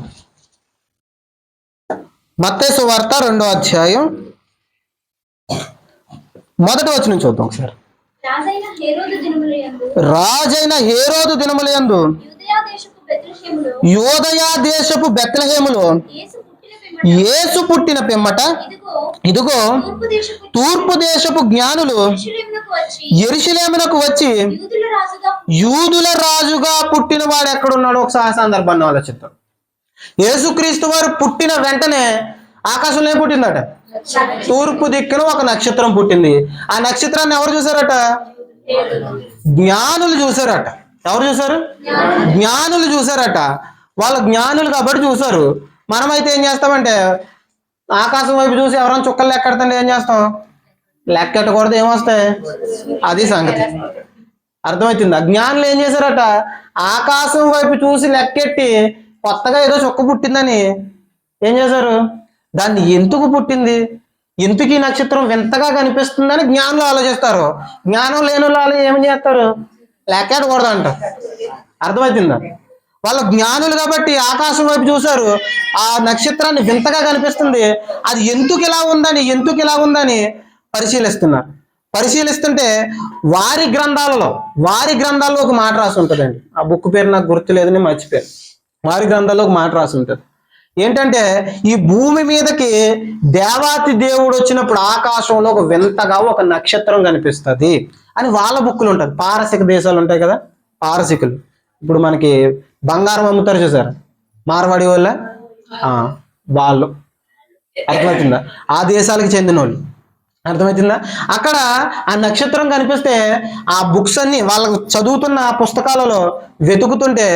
మత్తయి సువార్త 2వ అధ్యాయం 1వ వచనం చూద్దాం ఒకసారి. రాజైన హేరోదు దినములయందు యూదయా దేశపు బెత్లెహేములో యేసు పుట్టిన పిమ్మట ఇదిగో తూర్పు దేశపు జ్ఞానులు యెరూషలేమునకు వచ్చి యూదుల రాజుగా పుట్టిన వాడు ఎక్కడున్నాడో ఒకసారి సందర్భాన్ని ఆలోచిద్దాం. యేసుక్రీస్తు వారు పుట్టిన వెంటనే ఆకాశంలో ఏం పుట్టిందట? తూర్పు దిక్కున ఒక నక్షత్రం పుట్టింది. ఆ నక్షత్రాన్ని ఎవరు చూసారట? జ్ఞానులు చూసారట. ఎవరు చూసారు? జ్ఞానులు చూసారట. వాళ్ళు జ్ఞానులు కాబట్టి చూసారు. మనమైతే ఏం చేస్తామంటే ఆకాశం వైపు చూసి ఎవరైనా చుక్కలు లెక్కెడతండి ఏం చేస్తాం? లెక్కెట్టకూడదు, ఏమొస్తాయి? అది సంగతి. అర్థమవుతుందా? జ్ఞానులు ఏం చేశారట? ఆకాశం వైపు చూసి లెక్కెట్టి కొత్తగా ఏదో చుక్క పుట్టిందని ఏం చేశారు? దాన్ని ఎందుకు పుట్టింది, ఎందుకు ఈ నక్షత్రం వింతగా కనిపిస్తుందని జ్ఞానులు ఆలోచిస్తారు. జ్ఞానం లేని వాళ్ళు ఏం చేస్తారు? లెక్కెట్టకూడదు అంట. అర్థమవుతుందా? వాళ్ళు జ్ఞానులు కాబట్టి ఆకాశం వైపు చూశారు. ఆ నక్షత్రాన్ని వింతగా కనిపిస్తుంది, అది ఎందుకు ఇలా ఉందని పరిశీలిస్తున్నారు. పరిశీలిస్తుంటే వారి గ్రంథాలలో ఒక మాట రాసి ఉంటుందండి. ఆ బుక్ పేరు నాకు గుర్తులేదు, నేను మర్చిపోయాను. వారి గ్రంథాల్లో ఒక మాట రాసి ఉంటుంది. ఏంటంటే ఈ భూమి మీదకి దేవాతి దేవుడు వచ్చినప్పుడు ఆకాశంలో ఒక వింతగా ఒక నక్షత్రం కనిపిస్తుంది అని వాళ్ళ బుక్కులు ఉంటుంది. పారసిక దేశాలు ఉంటాయి కదా, పారసికులు. ఇప్పుడు మనకి బంగారం అమ్ముతారు చూసారు, మార్వాడి వాళ్ళ వాళ్ళు. అర్థమవుతుందా? ఆ దేశాలకు చెందిన వాళ్ళు. అర్థమవుతుందా? అక్కడ ఆ నక్షత్రం కనిపిస్తే ఆ బుక్స్ అన్ని వాళ్ళకు చదువుతున్న పుస్తకాలలో వెతుకుతుంటే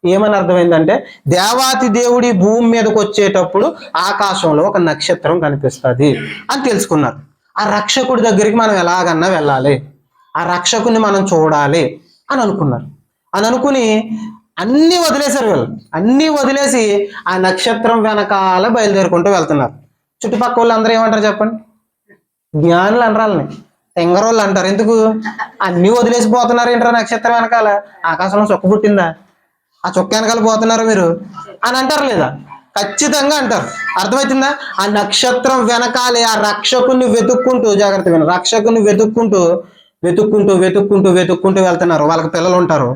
ఏమని అర్థమైందంటే దేవాతి దేవుడి భూమి మీదకి వచ్చేటప్పుడు ఆకాశంలో ఒక నక్షత్రం కనిపిస్తుంది అని తెలుసుకున్నారు. ఆ రక్షకుడి దగ్గరికి మనం ఎలాగన్నా వెళ్ళాలి, ఆ రక్షకుని మనం చూడాలి అని అనుకున్నారు. అని అనుకుని అన్నీ వదిలేశారు. వీళ్ళు అన్నీ వదిలేసి ఆ నక్షత్రం వెనకాల బయలుదేరుకుంటూ వెళ్తున్నారు. చుట్టుపక్కల వాళ్ళు అందరూ ఏమంటారు చెప్పండి? జ్ఞానులు అనరాలని తెంగరోళ్ళు అంటారు. ఎందుకు? అన్నీ వదిలేసి పోతున్నారు ఏంటారు నక్షత్రం వెనకాల? ఆకాశంలో చొక్క పుట్టిందా? ఆ చొక్క వెనకాల పోతున్నారు మీరు అని అంటారు లేదా? ఖచ్చితంగా అంటారు. అర్థమవుతుందా? ఆ నక్షత్రం వెనకాలే ఆ రక్షకుని వెతుక్కుంటూ, జాగ్రత్త విన, రక్షకుని వెతుక్కుంటూ వెతుక్కుంటూ వెతుక్కుంటూ వెతుక్కుంటూ వెళ్తున్నారు. వాళ్ళకి పిల్లలు ఉంటారు,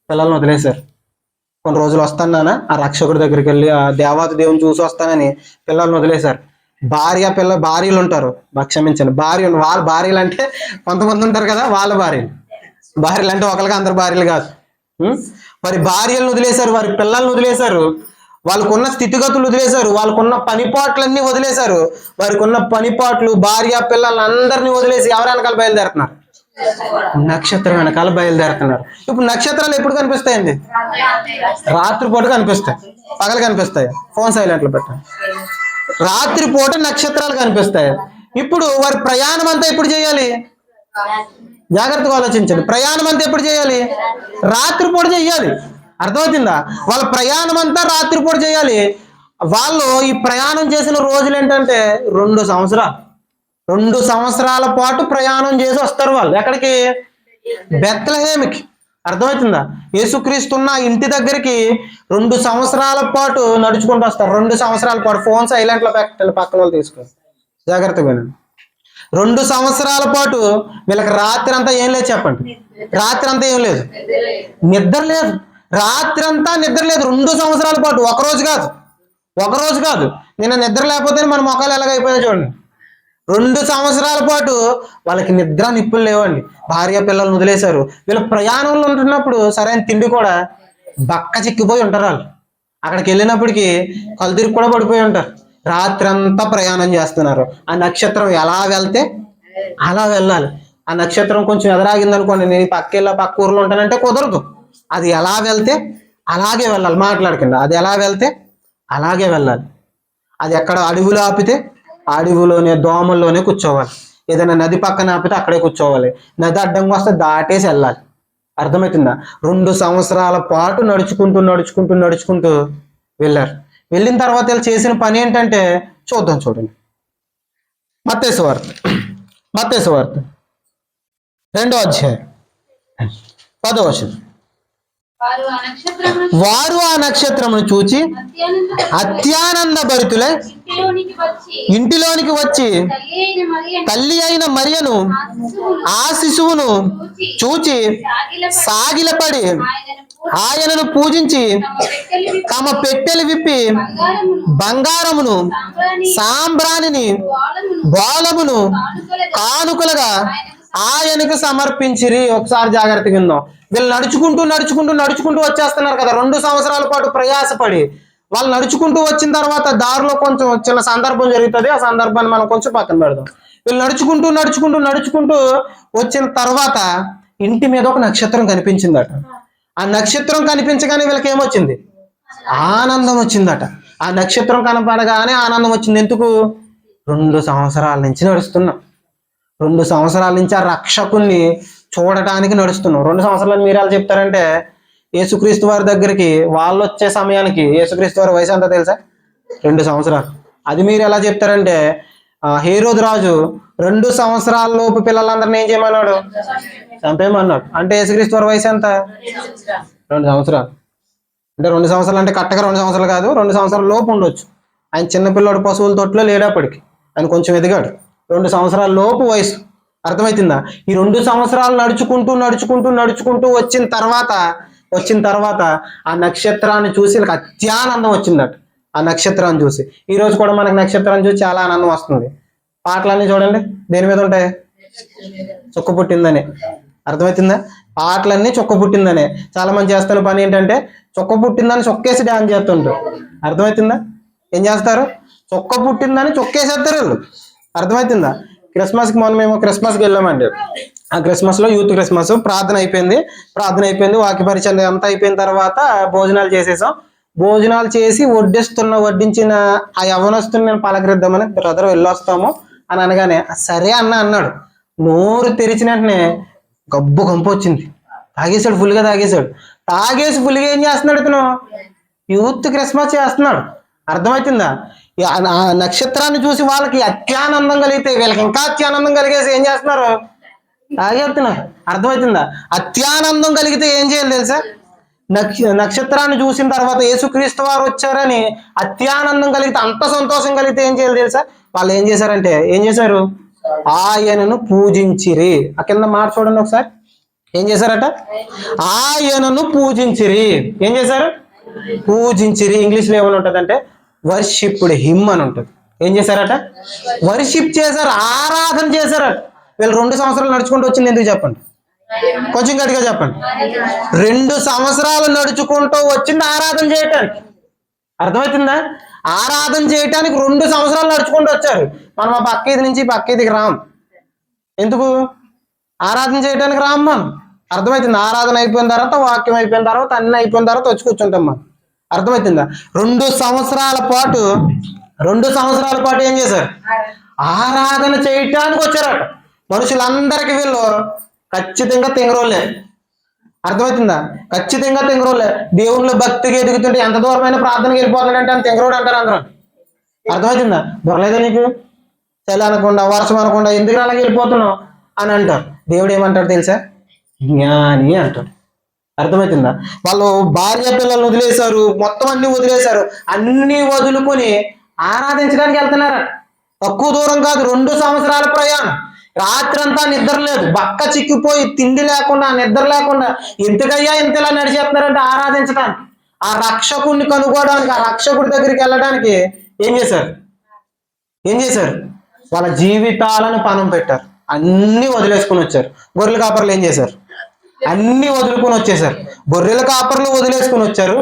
పిల్లల్ని వదిలేశారు. కొన్ని రోజులు వస్తానా ఆ రక్షకుడి దగ్గరికి వెళ్ళి ఆ దేవాతి దేవుని చూసి వస్తానని పిల్లల్ని వదిలేశారు. భార్యలు ఉంటారు, క్షమించండి, వాళ్ళ భార్యలు అంటే కొంతమంది ఉంటారు కదా, వాళ్ళ భార్యలు అంటే ఒకరికి అందరు భార్యలు కాదు. వారి భార్యలను వదిలేశారు, వారి పిల్లల్ని వదిలేశారు, వాళ్ళకున్న స్థితిగతులు వదిలేశారు, వాళ్ళకున్న పనిపాట్లన్నీ వదిలేశారు. వారికి ఉన్న పనిపాట్లు, భార్య పిల్లల్ని అందరినీ వదిలేసి ఎవరి వెనకాల బయలుదేరుతున్నారు? నక్షత్రం వెనకాల బయలుదేరుతున్నారు. ఇప్పుడు నక్షత్రాలు ఎప్పుడు కనిపిస్తాయండి? రాత్రిపూట కనిపిస్తాయి. పగలు కనిపిస్తాయి? ఫోన్ సైలెంట్లో పెట్టండి. రాత్రిపూట నక్షత్రాలు కనిపిస్తాయి. ఇప్పుడు వారి ప్రయాణం అంతా ఎప్పుడు చేయాలి? జాగ్రత్తగా ఆలోచించండి. ప్రయాణం అంతా ఎప్పుడు చేయాలి? రాత్రిపూట చేయాలి. అర్థమవుతుందా? వాళ్ళ ప్రయాణం అంతా రాత్రిపూట చేయాలి. వాళ్ళు ఈ ప్రయాణం చేసిన రోజులు ఏంటంటే 2 సంవత్సరాలు. 2 సంవత్సరాల పాటు ప్రయాణం చేసి వస్తారు వాళ్ళు. ఎక్కడికి? బెత్లెహేముకి. అర్థమవుతుందా? యేసుక్రీస్తున్న ఇంటి దగ్గరికి 2 సంవత్సరాల పాటు నడుచుకుంటూ వస్తారు. 2 సంవత్సరాల పాటు. ఫోన్ సైలెంట్లో పెట్టండి, పక్కన వాళ్ళు తీసుకోండి, జాగ్రత్తగా వినండి. 2 సంవత్సరాల పాటు వీళ్ళకి రాత్రి అంతా ఏం లేదు చెప్పండి? రాత్రి అంతా ఏం లేదు, నిద్ర లేదు. రాత్రి అంతా నిద్ర లేదు 2 సంవత్సరాల పాటు. ఒకరోజు కాదు. నిన్న నిద్ర లేకపోతే మన మొక్కలు ఎలాగైపోయాయి చూడండి. 2 సంవత్సరాల పాటు వాళ్ళకి నిద్ర నిప్పులు లేవండి. భార్య పిల్లల్ని వదిలేశారు. వీళ్ళు ప్రయాణంలో ఉంటున్నప్పుడు సరైన తిండి కూడా బక్క చిక్కిపోయి ఉంటారు. వాళ్ళు అక్కడికి వెళ్ళినప్పటికీ కళ్ళు తిరిగి కూడా పడిపోయి ఉంటారు. రాత్రి అంతా ప్రయాణం చేస్తున్నారు. ఆ నక్షత్రం ఎలా వెళ్తే అలా వెళ్ళాలి. ఆ నక్షత్రం కొంచెం ఎదరాగింది అనుకోండి, నేను పక్క ఊర్లో ఉంటానంటే కుదరదు. అది ఎలా వెళ్తే అలాగే వెళ్ళాలి. మాట్లాడకండి. అది ఎలా వెళ్తే అలాగే వెళ్ళాలి. అది ఎక్కడ అడవిలో ఆపితే అడవిలోనే దోమల్లోనే కూర్చోవాలి. ఏదైనా నది పక్కన ఆపితే అక్కడే కూర్చోవాలి. నది అడ్డంగా వస్తే దాటేసి వెళ్ళాలి. అర్థమవుతుందా? 2 సంవత్సరాల పాటు నడుచుకుంటూ వెళ్ళారు. వెళ్ళిన తర్వాత వీళ్ళు చేసిన పని ఏంటంటే చూద్దాం, చూడండి. మత్తయి సువార్త 2వ అధ్యాయం 10వ వచనం. వారు ఆ నక్షత్రమును చూచి అత్యానంద భరితులై ఇంటిలోనికి వచ్చి తల్లి అయిన మరియను ఆ శిశువును చూచి సాగిలపడి ఆయనను పూజించి తమ పెట్టెలు విప్పి బంగారమును సాంబ్రాణిని బోళమును కానుకలుగా ఆయనకు సమర్పించిరి. ఒకసారి జాగ్రత్తగా విందాం. వీళ్ళు నడుచుకుంటూ వచ్చేస్తున్నారు కదా. 2 సంవత్సరాల పాటు ప్రయాసపడి వాళ్ళు నడుచుకుంటూ వచ్చిన తర్వాత దారిలో కొంచెం చిన్న సందర్భం జరుగుతుంది. ఆ సందర్భాన్ని మనం కొంచెం పక్కన పెడదాం. వీళ్ళు నడుచుకుంటూ వచ్చిన తర్వాత ఇంటి మీద ఒక నక్షత్రం కనిపించిందట. ఆ నక్షత్రం కనిపించగానే వీళ్ళకి ఏమొచ్చింది? ఆనందం వచ్చిందట. ఆ నక్షత్రం కనపడగానే ఆనందం వచ్చింది. ఎందుకు? 2 సంవత్సరాల నుంచి నడుస్తున్నాం. 2 సంవత్సరాల నుంచి ఆ రక్షకుల్ని చూడటానికి నడుస్తున్నాం. 2 సంవత్సరాలు మీరు ఎలా చెప్తారంటే, యేసుక్రీస్తు వారి దగ్గరికి వాళ్ళు వచ్చే సమయానికి యేసుక్రీస్తు వారి వయసు ఎంత తెలుసా? 2 సంవత్సరాలు. అది మీరు ఎలా చెప్తారంటే, హేరోదు రాజు 2 సంవత్సరాల లోపు పిల్లలందరినీ ఏం చేయమన్నాడు? చంపేయమన్నాడు. అంటే యేసుక్రీస్తు వారి వయసు ఎంత? 2 సంవత్సరాలు. అంటే 2 సంవత్సరాలు అంటే కరెక్ట్గా 2 సంవత్సరాలు కాదు, 2 సంవత్సరాల లోపు ఉండొచ్చు. ఆయన చిన్నపిల్లడు పశువుల తొట్లో లేడప్పటికి, ఆయన కొంచెం ఎదిగాడు. 2 సంవత్సరాల లోపు వయసు. అర్థమవుతుందా? ఈ 2 సంవత్సరాలు నడుచుకుంటూ వచ్చిన తర్వాత ఆ నక్షత్రాన్ని చూసి వీళ్ళకి అత్యానందం వచ్చిందట. ఆ నక్షత్రాన్ని చూసి ఈరోజు కూడా మనకు నక్షత్రాన్ని చూసి చాలా ఆనందం వస్తుంది. పాటలన్నీ చూడండి దేని మీద ఉంటాయి? చుక్క పుట్టిందని. అర్థమవుతుందా? పాటలన్నీ చుక్క పుట్టిందనే. చాలా మంది చేస్తున్న పని ఏంటంటే చుక్క పుట్టిందని చొక్కేసి డాన్స్ చేస్తుంటారు. అర్థమవుతుందా? ఏం చేస్తారు? చుక్క పుట్టిందని చొక్కేసేస్తారు వీళ్ళు. అర్థమవుతుందా? క్రిస్మస్కి మేము క్రిస్మస్కి వెళ్ళామండి. ఆ క్రిస్మస్లో యూత్ క్రిస్మస్ ప్రార్థన అయిపోయింది వాక్య పరిచయం అంతా అయిపోయిన తర్వాత భోజనాలు చేసేసాం. భోజనాలు చేసి వడ్డించిన ఆ యవనస్తుని నేను పలకరిద్దామని బ్రదర్ వెళ్ళొస్తాము అని అనగానే సరే అన్నాడు. నోరు తెరిచిన వెంటనే గంపు వచ్చింది. తాగేశాడు, ఫుల్గా తాగేసి ఫుల్గా ఏం చేస్తున్నాడు ఇతను? యూత్ క్రిస్మస్ చేస్తున్నాడు. అర్థమవుతుందా? ఆ నక్షత్రాన్ని చూసి వాళ్ళకి అత్యానందం కలిగితే వీళ్ళకి ఇంకా అత్యానందం కలిగేసి ఏం చేస్తున్నారు? తాగేస్తున్నారు. అర్థమవుతుందా? అత్యానందం కలిగితే ఏం చేయాలి తెలుసా? నక్షత్రాన్ని చూసిన తర్వాత యేసుక్రీస్తు వారు వచ్చారని అత్యానందం కలిగితే, అంత సంతోషం కలిగితే ఏం చేయాలి తెలుసా? వాళ్ళు ఏం చేశారు? ఆయనను పూజించిరి. ఆ కింద మాట చూడండి ఒకసారి. ఏం చేశారట? ఆయనను పూజించిరి. ఏం చేశారు? పూజించిరి. ఇంగ్లీష్లో ఏమని ఉంటుందంటే వర్షిప్డ్ హిమ్ అని ఉంటుంది. ఏం చేశారట? వర్షిప్ చేశారు, ఆరాధన చేశారట. వీళ్ళు 2 సంవత్సరాలు నడుచుకుంటూ వచ్చింది ఎందుకు చెప్పండి? కొంచెం గట్టిగా చెప్పండి. 2 సంవత్సరాలు నడుచుకుంటూ వచ్చింది ఆరాధన చేయటానికి. అర్థమవుతుందా? ఆరాధన చేయటానికి 2 సంవత్సరాలు నడుచుకుంటూ వచ్చారు. మనం ఆ పక్క నుంచి పక్క ఇదికి రాం. ఎందుకు? ఆరాధన చేయడానికి రాం మనం. అర్థమవుతుంది? ఆరాధన అయిపోయిన తర్వాత, వాక్యం అయిపోయిన తర్వాత, అన్ని అయిపోయిన తర్వాత వచ్చి కూర్చుంటాం మనం. అర్థమవుతుందా? 2 సంవత్సరాల పాటు ఏం చేశారు? ఆరాధన చేయటానికి వచ్చారట. మనుషులందరికీ వీళ్ళు ఖచ్చితంగా తెంగరోళ్ళే. అర్థమవుతుందా? ఖచ్చితంగా తెంగరోళ్ళే. దేవుళ్ళు భక్తిగా ఎదుగుతుంటే ఎంత దూరమైన ప్రార్థనకి వెళ్ళిపోతాడంటే అని తెంగరోడు అంటారు అందరూ. అర్థమవుతుందా? దొరలేదా నీకు? చలి అనకుండా, వర్షం అనకుండా ఎందుకు అలాగే వెళ్ళిపోతున్నావు అని అంటారు. దేవుడు ఏమంటాడు తెలుసా? జ్ఞాని అంటాడు. అర్థమవుతుందా? వాళ్ళు భార్య పిల్లలను వదిలేశారు, మొత్తం అన్ని వదిలేశారు. అన్ని వదులుకొని ఆరాధించడానికి వెళ్తున్నారు. తక్కువ దూరం కాదు, 2 సంవత్సరాల ప్రయాణం. రాత్రంతా నిద్ర లేదు, బక్క చిక్కిపోయి తిండి లేకుండా, నిద్ర లేకుండా ఇంతకయ్యా ఇంతలా నడిచేస్తున్నారంటే ఆరాధించడానికి, ఆ రక్షకుడిని కనుక్కోవడానికి, ఆ రక్షకుడి దగ్గరికి వెళ్ళడానికి ఏం చేశారు? వాళ్ళ జీవితాలను పణం పెట్టారు. అన్ని వదిలేసుకుని వచ్చారు. గొర్రెల కాపర్లు ఏం చేశారు? అన్ని వదులుకొని వచ్చేసారు. గొర్రెల కాపర్లు వదిలేసుకుని వచ్చారు,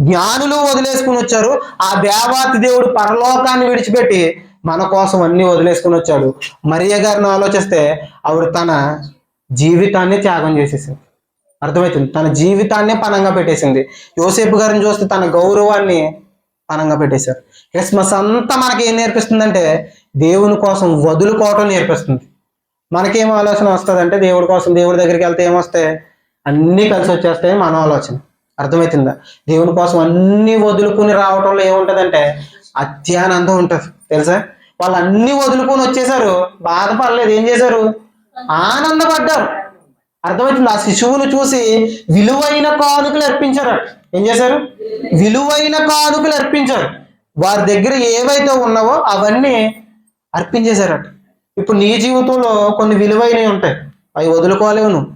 జ్ఞానులు వదిలేసుకుని వచ్చారు. ఆ దేవాతి దేవుడు పరలోకాన్ని విడిచిపెట్టి మన కోసం అన్ని వదిలేసుకుని వచ్చాడు. మరియ గారిని ఆలోచిస్తే ఆవిడ తన జీవితాన్ని త్యాగం చేసేసింది. అర్థమవుతుంది? తన జీవితాన్నే పణంగా పెట్టేసింది. యోసేపు గారిని చూస్తే తన గౌరవాన్ని పణంగా పెట్టేశారు. క్రిస్మస్ అంతా మనకి ఏం నేర్పిస్తుందంటే దేవుని కోసం వదులుకోవటం నేర్పిస్తుంది. మనకేం ఆలోచన వస్తుందంటే దేవుడి కోసం, దేవుడి దగ్గరికి వెళ్తే ఏమొస్తాయి? అన్నీ కలిసి వచ్చేస్తాయి మన ఆలోచన. అర్థమవుతుందా? దేవుని కోసం అన్ని వదులుకుని రావటంలో ఏముంటుందంటే అత్యానందం ఉంటుంది. తెలుసా? వాళ్ళు అన్ని వదులుకొని వచ్చేసారు, బాధపడలేదు. ఏం చేశారు? ఆనందపడ్డారు. అర్థమవుతుంది? ఆ శిశువును చూసి విలువైన కానుకలు అర్పించారు. ఏం చేశారు? విలువైన కానుకలు అర్పించారు. వారి దగ్గర ఏవైతే ఉన్నావో అవన్నీ అర్పించేశారట. ఇప్పుడు నీ జీవితంలో కొన్ని విలువైనవి ఉంటాయి, అవి వదులుకోలేవు నువ్వు.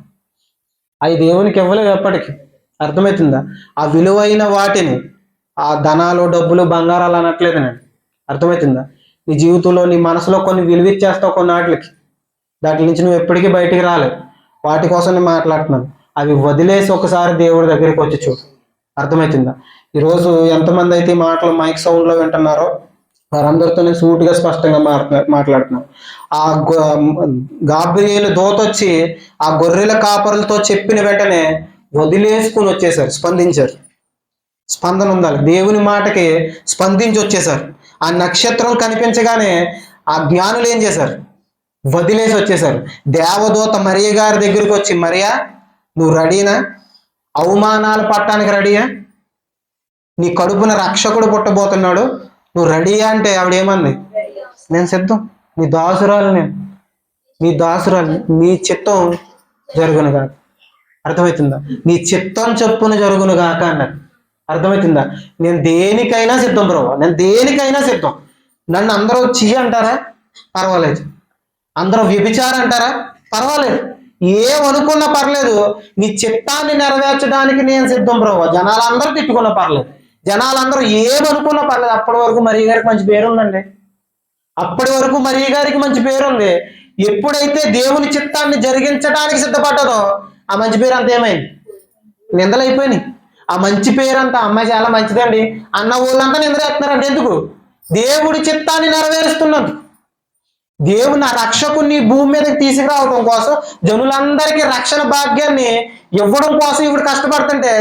అవి దేవునికి ఇవ్వలేవు ఎప్పటికీ. అర్థమవుతుందా? ఆ విలువైన వాటిని, ఆ ధనాలు, డబ్బులు, బంగారాలు అనట్లేదు నేను. అర్థమవుతుందా? నీ జీవితంలో, నీ మనసులో కొన్ని విలువిచ్చేస్తావు కొన్ని వాటికి. దాటి నుంచి నువ్వు ఎప్పటికీ బయటికి రాలేవు. వాటి కోసం నేను మాట్లాడుతున్నాను. అవి వదిలేసి ఒకసారి దేవుడి దగ్గరికి వచ్చి చూడు. అర్థమవుతుందా? ఈరోజు ఎంతమంది అయితే మాటలు మైక్ సౌండ్లో వింటున్నారో వారందరితో నేను సూటిగా స్పష్టంగా మాట్లాడుతున్నాను. ఆ గాబ్రియేలు దూత వచ్చి ఆ గొర్రెల కాపరులతో చెప్పిన వెంటనే వదిలేసుకుని వచ్చేసారు, స్పందించారు. స్పందన ఉండాలి. దేవుని మాటకి స్పందించి వచ్చేసారు. ఆ నక్షత్రం కనిపించగానే ఆ జ్ఞానులు ఏం చేశారు? వదిలేసి వచ్చేసారు. దేవదూత మరియ గారి దగ్గరికి వచ్చి, మరియా నువ్వు రెడీనా? అవమానాలు పట్టడానికి రెడీయా? నీ కడుపున రక్షకుడు పుట్టబోతున్నాడు, నువ్వు రెడీయా అంటే ఆవిడ ఏమంది? నేను సిద్ధం, నీ దాసురాలు, నీ దాసురాలు, నీ చిత్తం జరుగునుగా. అర్థమవుతుందా? నీ చిత్తం చొప్పున జరుగునుగాక అన్నారు. అర్థమవుతుందా? నేను దేనికైనా సిద్ధం ప్రభు, నేను దేనికైనా సిద్ధం. నన్ను అందరూ చెయ్యి అంటారా? పర్వాలేదు. అందరూ వ్యభిచారం అంటారా? పర్వాలేదు. ఏమనుకున్నా పర్లేదు, నీ చిత్తాన్ని నెరవేర్చడానికి నేను సిద్ధం ప్రభు. జనాలందరూ తిట్టుకున్నా పర్లేదు, జనాలందరూ ఏమనుకున్నా పర్లేదు. అప్పటి వరకు మరియ గారికి మంచి పేరు ఉందండి. అప్పటి వరకు మరియ గారికి మంచి పేరు ఉంది. ఎప్పుడైతే దేవుని చిత్తాన్ని జరిగించడానికి సిద్ధపడ్డదో ఆ మంచి పేరు అంతా ఏమైంది? నిందలు అయిపోయినాయి. ఆ మంచి పేరు అంతా, అమ్మాయి చాలా మంచిదండి అన్న వాళ్ళంతా నిందలేస్తున్నారంటే ఎందుకు? దేవుడి చిత్తాన్ని నెరవేరుస్తున్నది. దేవుని ఆ రక్షకుని భూమి మీదకి తీసుకురావడం కోసం, జనులందరికీ రక్షణ భాగ్యాన్ని ఇవ్వడం కోసం ఇవిడు కష్టపడుతుంటే,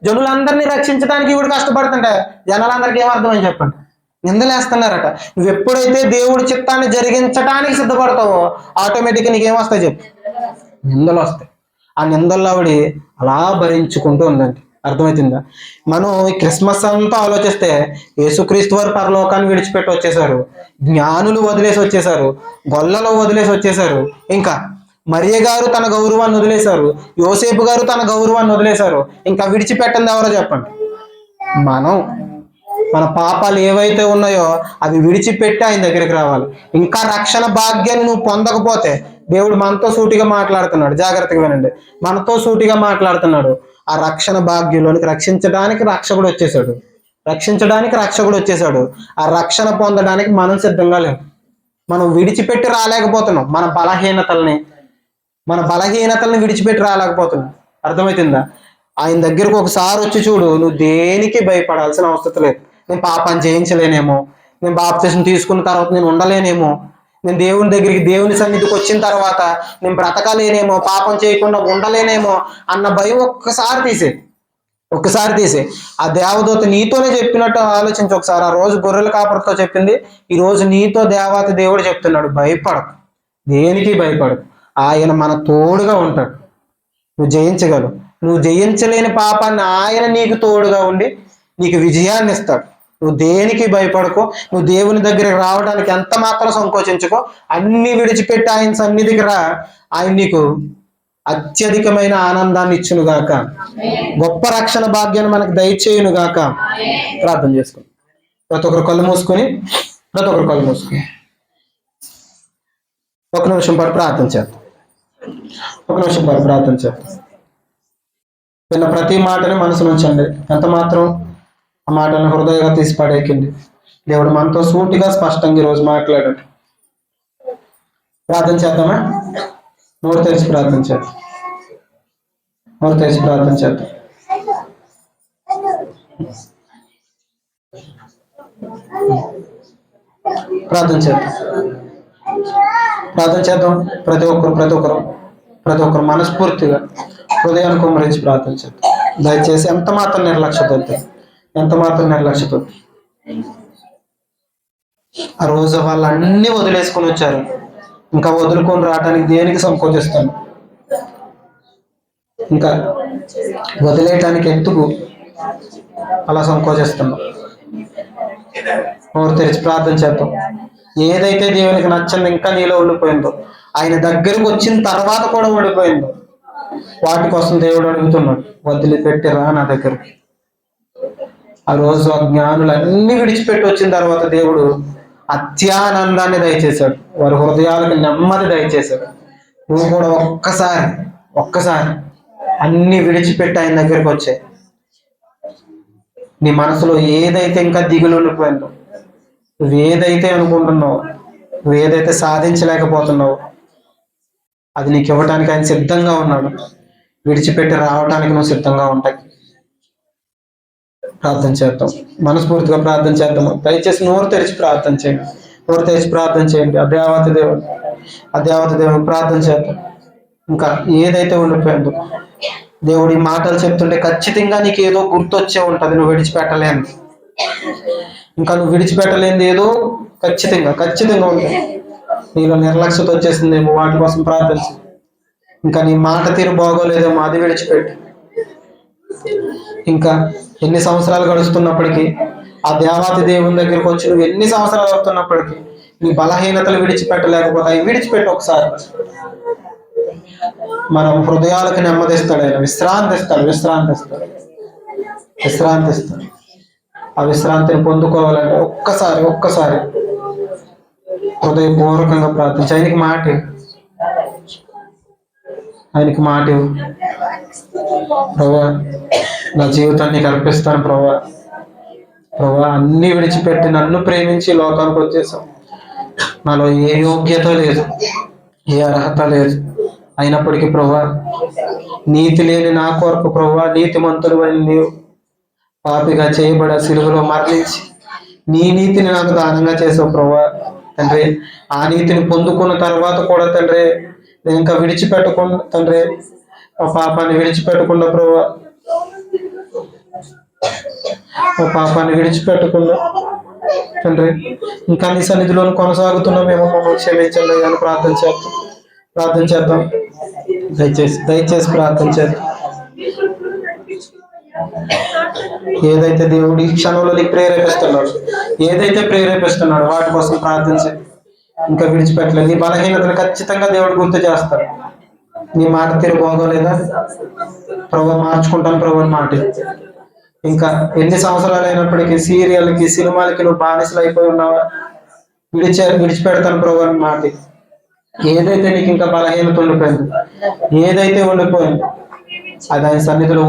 జనులందరినీ రక్షించడానికి ఇవిడు కష్టపడుతుంటే జనాలందరికీ ఏమర్థమని చెప్పండి? నిందలేస్తున్నారట. నువ్వు ఎప్పుడైతే దేవుడి చిత్తాన్ని జరిగించడానికి సిద్ధపడతావో ఆటోమేటిక్గా నీకేమొస్తాయి చెప్పు? నిందలు వస్తాయి. ఆ నిందల్లో ఆవిడ అలా భరించుకుంటూ ఉందండి. అర్థమవుతుందా? మనం ఈ క్రిస్మస్ అంతా ఆలోచిస్తే యేసుక్రీస్తు వారు పరలోకాన్ని విడిచిపెట్టి వచ్చేసారు, జ్ఞానులు వదిలేసి వచ్చేసారు, గొల్లలో వదిలేసి వచ్చేసారు, ఇంకా మరియ గారు తన గౌరవాన్ని వదిలేశారు, యోసేపు గారు తన గౌరవాన్ని వదిలేశారు. ఇంకా విడిచిపెట్టింది ఎవరో చెప్పండి? మనం. మన పాపాలు ఏవైతే ఉన్నాయో అవి విడిచిపెట్టి ఆయన దగ్గరికి రావాలి. ఇంకా రక్షణ భాగ్యాన్ని నువ్వు పొందకపోతే దేవుడు మనతో సూటిగా మాట్లాడుతున్నాడు. జాగ్రత్తగా వినండి. మనతో సూటిగా మాట్లాడుతున్నాడు. ఆ రక్షణ భాగ్యంలోనికి రక్షించడానికి రక్షకుడు వచ్చేసాడు. ఆ రక్షణ పొందడానికి మనం సిద్ధంగా లేవు. మనం విడిచిపెట్టి రాలేకపోతున్నాం. మన బలహీనతల్ని విడిచిపెట్టి రాలేకపోతున్నాం. అర్థమవుతుందా? ఆయన దగ్గరకు ఒకసారి వచ్చి చూడు, నువ్వు దేనికి భయపడాల్సిన అవసరం లేదు. నేను పాపం చేయించలేనేమో, నేను బాప్తిసం తీసుకున్న తర్వాత నేను ఉండలేనేమో, నేను దేవుని దగ్గరికి దేవుని సన్నిధికి వచ్చిన తర్వాత నేను బ్రతకలేనేమో, పాపం చేయకుండా ఉండలేనేమో అన్న భయం ఒక్కసారి తీసే. ఆ దేవదూత నీతోనే చెప్పినట్టు ఆలోచించి ఒకసారి. ఆ రోజు గొర్రెల కాపరితో చెప్పింది, ఈ రోజు నీతో దేవాతి దేవుడు చెప్తున్నాడు, భయపడకు, దేనికి భయపడకు, ఆయన మన తోడుగా ఉంటాడు, నువ్వు జయించగలవు. నువ్వు జయించలేని పాపాన్ని ఆయన నీకు తోడుగా ఉండి నీకు విజయాన్ని ఇస్తాడు. నువ్వు దేనికి భయపడకో, నువ్వు దేవుని దగ్గరికి రావడానికి ఎంత మాత్రం సంకోచించుకో, అన్ని విడిచిపెట్టి ఆయన సన్నిధికి రా. ఆయన నీకు అత్యధికమైన ఆనందాన్ని ఇచ్చునుగాక, గొప్ప రక్షణ భాగ్యాన్ని మనకు దయచేయునుగాక. ప్రార్థన చేసుకుని ప్రతి ఒక్కరు కళ్ళు మూసుకొని ఒక నిమిషం పాటు ప్రార్థన చేద్దాం. విన్న ప్రతి మాటని మనసు ఉంచండి. ఎంత మాత్రం ఆ మాటలను హృదయంగా తీసి పడేకండి. దేవుడు మనతో సూటిగా స్పష్టంగా ఈరోజు మాట్లాడాడు. ప్రార్థన చేద్దామా? నోరు తెరిచి ప్రార్థన చేద్దాం. ప్రార్థన చేద్దాం. ప్రతి ఒక్కరు మనస్ఫూర్తిగా హృదయాన్ని కుమ్మరించి ప్రార్థన చేద్దాం. దయచేసి ఎంత మాత్రం నిర్లక్ష్యతో ఆ రోజు వాళ్ళన్నీ వదిలేసుకొని వచ్చారు. ఇంకా వదులుకొని రావడానికి దేనికి సంకోచిస్తాను? ఇంకా వదిలేయటానికి ఎందుకు అలా సంకోచిస్తున్నాం? నోరు తెరిచి ప్రార్థన చేద్దాం. ఏదైతే దేవునికి నచ్చంది ఇంకా నీలో ఉండిపోయిందో, ఆయన దగ్గరకు వచ్చిన తర్వాత కూడా ఉండిపోయిందో, వాటి కోసం దేవుడు అడుగుతున్నాడు, వదిలిపెట్టిరా నా దగ్గరికి. ఆ రోజు ఆ జ్ఞానులన్నీ విడిచిపెట్టి వచ్చిన తర్వాత దేవుడు అత్యానందాన్ని దయచేశాడు, వారి హృదయాలకు నెమ్మది దయచేశాడు. నువ్వు కూడా ఒక్కసారి అన్ని విడిచిపెట్టి ఆయన దగ్గరికి వచ్చాయి. నీ మనసులో ఏదైతే ఇంకా దిగులు ఉండిపోయిందో, నువ్వు ఏదైతే అనుకుంటున్నావు, నువ్వు ఏదైతే సాధించలేకపోతున్నావు, అది నీకు ఇవ్వటానికి ఆయన సిద్ధంగా ఉన్నాడు. విడిచిపెట్టి రావడానికి నువ్వు సిద్ధంగా ఉంటాయి. ప్రార్థన చేద్దాం, మనస్ఫూర్తిగా ప్రార్థన చేద్దాము. దయచేసి నోరు తెరిచి ప్రార్థన చేయండి. అదేవత దేవుడు ప్రార్థన చేద్దాం. ఇంకా ఏదైతే ఉండిపోయిందో, దేవుడు ఈ మాటలు చెప్తుంటే ఖచ్చితంగా నీకు ఏదో గుర్తొచ్చే ఉంటుంది. నువ్వు విడిచిపెట్టలేనిది ఏదో ఖచ్చితంగా ఉంటుంది. నీలో నిర్లక్ష్యత వచ్చేసిందేమో, వాటి కోసం ప్రార్థించు. ఇంకా నీ మాట తీరు బాగోలేదేమో, అది విడిచిపెట్టి. ఇంకా ఎన్ని సంవత్సరాలు గడుస్తున్నప్పటికీ, ఆ దేవాతి దేవుని దగ్గరికి వచ్చి నువ్వు ఎన్ని సంవత్సరాలు అవుతున్నప్పటికీ నీ బలహీనతలు విడిచిపెట్టలేకపోతే అవి విడిచిపెట్టి ఒకసారి. మనం హృదయాలకు నెమ్మదిస్తాడు ఆయన, విశ్రాంతిస్తాడు. ఆ విశ్రాంతిని పొందుకోవాలంటే ఒక్కసారి హృదయపూర్వకంగా ప్రార్థించి ఆయనకి మాట ప్రభువా, నా జీవితాన్ని నీకు అర్పిస్తాను ప్రభువా. అన్ని విడిచిపెట్టి నన్ను ప్రేమించి లోకానికి వచ్చేసావు. నాలో ఏ యోగ్యత లేదు, ఏ అర్హత లేదు. అయినప్పటికీ ప్రభువా, నీతి లేని నా కొరకు ప్రభువా, నీతిమంతుడు అని నీవు పాపిగా చేయబడ సిలువలో మరణించి నీ నీతిని నాకు దానంగా చేసావు ప్రభువా. తండ్రి ఆ నీతిని పొందుకున్న తర్వాత కూడా తండ్రి నేను ఇంకా విడిచిపెట్టకుండా తండ్రి ఆ పాపాన్ని విడిచిపెట్టకుండా ప్రభు, ఆ పాపాన్ని విడిచిపెట్టకుండా తండ్రి ఇంకా నీ సన్నిధిలో కొనసాగుతున్నామేమో మమ్మల్ని క్షమించండి అని ప్రార్థన చేద్దాం. దయచేసి ప్రార్థన చేద్దాం. ఏదైతే దేవుడు ఈ క్షణంలో నీకు ప్రేరేపిస్తున్నాడు వాటి కోసం ప్రార్థించి ఇంకా విడిచిపెట్టలేదు. నీ బలహీనతను ఖచ్చితంగా దేవుడు గుర్తు చేస్తాడు. నీ మాట తీరు బాగోలేదా ప్రభు, మార్చుకుంటాను ప్రభు మాట. ఇంకా ఎన్ని సంవత్సరాలు అయినప్పటికీ సీరియల్కి సినిమాలకి నువ్వు బానిసలు అయిపోయి ఉన్నావా, విడిచిపెడతాను ప్రభు అని మాట. ఏదైతే నీకు ఇంకా బలహీనత ఉండిపోయింది, ఏదైతే ఉండిపోయింది అది ఆయన సన్నిధిలో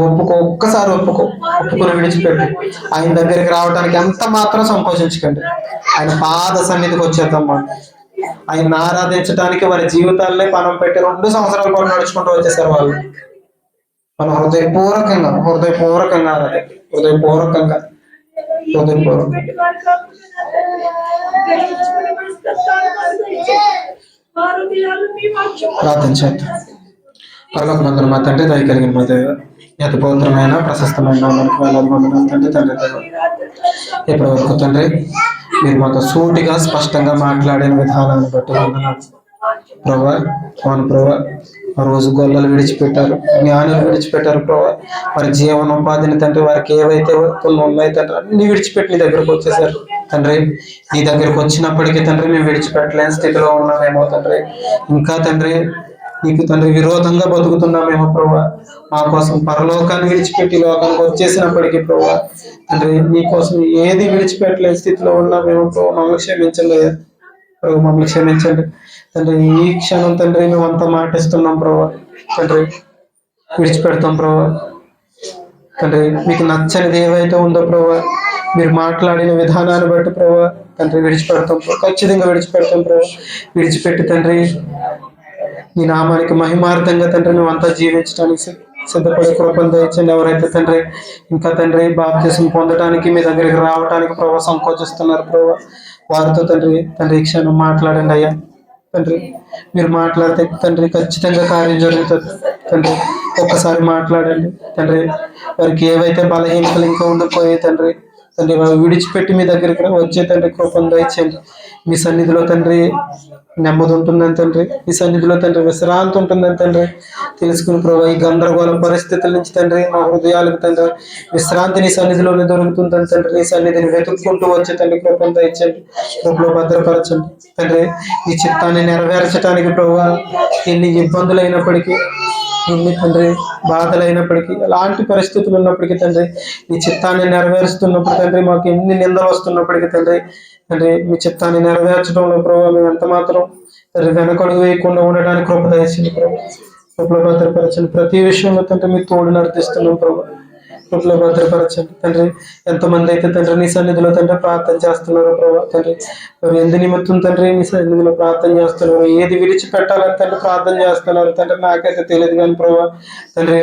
ఒక్కసారి ఒప్పుకొని విడిచిపెట్టి ఆయన దగ్గరికి రావడానికి ఎంత మాత్రం సంకోచించకండి. ఆయన పాద సన్నిధికి వచ్చేద్దాం. ఆయన ఆరాధించడానికి వారి జీవితాలనే పనం పెట్టి 2 సంవత్సరాల పాటు నడుచుకుంటూ వచ్చేసారు వాళ్ళు. మనం హృదయపూర్వకంగా ప్రార్థించండి. పరలోకమందున మా తండ్రి, దయ కలిగిన మా దేవ, అతి పవిత్రమైన ప్రశస్తమైన మనకు వేలాది తండ్రి ఇప్పటి వరకు తండ్రి మీరు మాతో సూటిగా స్పష్టంగా మాట్లాడిన విధానాన్ని బట్టి వందనాలు ప్రభా. అవును ప్రభా, ఆ రోజు గొల్లలు విడిచిపెట్టారు, జ్ఞానులు విడిచిపెట్టారు ప్రభా. వారి జీవనోపాధిని తండ్రి, వారికి ఏవైతే ఉన్నాయి తండ్రి అన్ని విడిచిపెట్టి నీ దగ్గరకు వచ్చేసారు తండ్రి. నీ దగ్గరకు వచ్చినప్పటికీ తండ్రి మేము విడిచిపెట్టలేని స్థితిలో ఉన్నామేమో తండ్రి. ఇంకా తండ్రి నీకు తండ్రి విరోధంగా బతుకుతున్నామేమో ప్రభా. మా కోసం పరలోకాన్ని విడిచిపెట్టి లోకానికి వచ్చేసినప్పటికీ ప్రభా తండ్రి నీ కోసం ఏది విడిచిపెట్టలేని స్థితిలో ఉన్నామేమో ప్రభా. మమ్మల్ని క్షమించండి ప్రభు, మమ్మల్ని క్షమించండి తండ్రి. ఈ క్షణం తండ్రి మేము అంతా మాటిస్తున్నాం ప్రభా తండ్రి, విడిచిపెడతాం ప్రభా తండ్రి. మీకు నచ్చనిది ఏవైతే ఉందో ప్రభా, మీరు మాట్లాడిన విధానాన్ని బట్టి ప్రభా తండ్రి విడిచిపెడతాం, ఖచ్చితంగా విడిచిపెడతాం ప్రభా. విడిచిపెట్టి తండ్రి నీ నామానికి మహిమార్థంగా తండ్రి మేము అంతా జీవించడానికి సిద్ధపడే కృపను దయచండి. ఎవరైతే తండ్రి ఇంకా తండ్రి బాప్తిసం పొందడానికి మీ దగ్గరికి రావడానికి ప్రభావ సంకోచిస్తున్నారు ప్రభావ, వారితో తండ్రి ఈ క్షణం మాట్లాడండి అయ్యా తండ్రి. మీరు మాట్లాడితే తండ్రి ఖచ్చితంగా కార్యం జరుగుతుంది తండ్రి. ఒక్కసారి మాట్లాడండి తండ్రి. వారికి ఏవైతే బలహీనతలు ఇంకా ఉండిపోయాయి తండ్రి వారు విడిచిపెట్టి మీ దగ్గరికి వచ్చే తండ్రి కృపను దయచేయండి. మీ సన్నిధిలో తండ్రి నెమ్మది ఉంటుందని తండ్రి, ఈ సన్నిధిలో తండ్రి విశ్రాంతి ఉంటుందని తండ్రి తెలుసుకుని ప్రభావ ఈ గందరగోళ పరిస్థితుల నుంచి తండ్రి మా హృదయాలకు తండ్రి విశ్రాంతి నీ సన్నిధిలోనే దొరుకుతుందని తండ్రి. నీ సన్నిధిని వెతుక్కుంటూ వచ్చే తండ్రి కృపను దయచేయండి, కృపలో భద్రపరచండి తండ్రి. నీ చిత్తాన్ని నెరవేర్చడానికి ప్రభావ ఎన్ని ఇబ్బందులు అయినప్పటికీ, ఎన్ని తండ్రి బాధలు అయినప్పటికీ, ఎలాంటి పరిస్థితులు ఉన్నప్పటికీ తండ్రి నీ చిత్తాన్ని నెరవేరుస్తున్నప్పుడు తండ్రి, మాకు ఎన్ని నిందలు వస్తున్నప్పటికీ తండ్రి మీ చిత్తాన్ని నెరవేర్చడంలో ప్రభావ మేము ఎంత మాత్రం తండ్రి వెనకడుగు వేయకుండా ఉండడానికి కృప దయచేయండి ప్రభావ. కృపలో భద్రపరచండి. ప్రతి విషయంలో తండ్రి మీ తోడు నడిపిస్తున్నాం ప్రభావ. కృపలో భద్రపరచండి తండ్రి. ఎంతమంది అయితే తండ్రి నీ సన్నిధిలో తండ్రి ప్రార్థన చేస్తున్నారు ప్రభావ తండ్రి, ఎందు నిమిత్తం తండ్రి నీ సన్నిధిలో ప్రార్థన చేస్తున్నారు, ఏది విడిచిపెట్టాలని తండ్రి ప్రార్థన చేస్తున్నారు తండ్రి నాకైతే తెలియదు కానీ ప్రభావ తండ్రి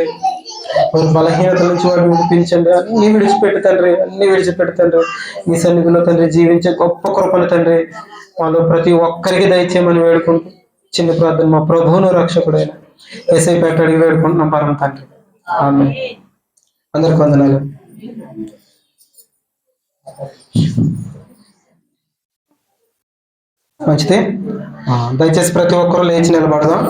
బలహీనత నుంచి వాడు విడిపించండి. అన్ని విడిచిపెట్టి తండ్రి నీ సన్నిధిలో తండ్రి జీవించే గొప్ప కృపను తండ్రి వాళ్ళు ప్రతి ఒక్కరికి దయచేయమని వేడుకుంటూ చిన్న ప్రార్థన మా ప్రభువును రక్షకుడైన యేసయ్య పేట అడిగి వేడుకుంటున్నాం పరమ తండ్రి, ఆమేన్. అందరికి వందనాలు. మంచిది. దయచేసి ప్రతి ఒక్కరూ లేచి నిలబడదాం.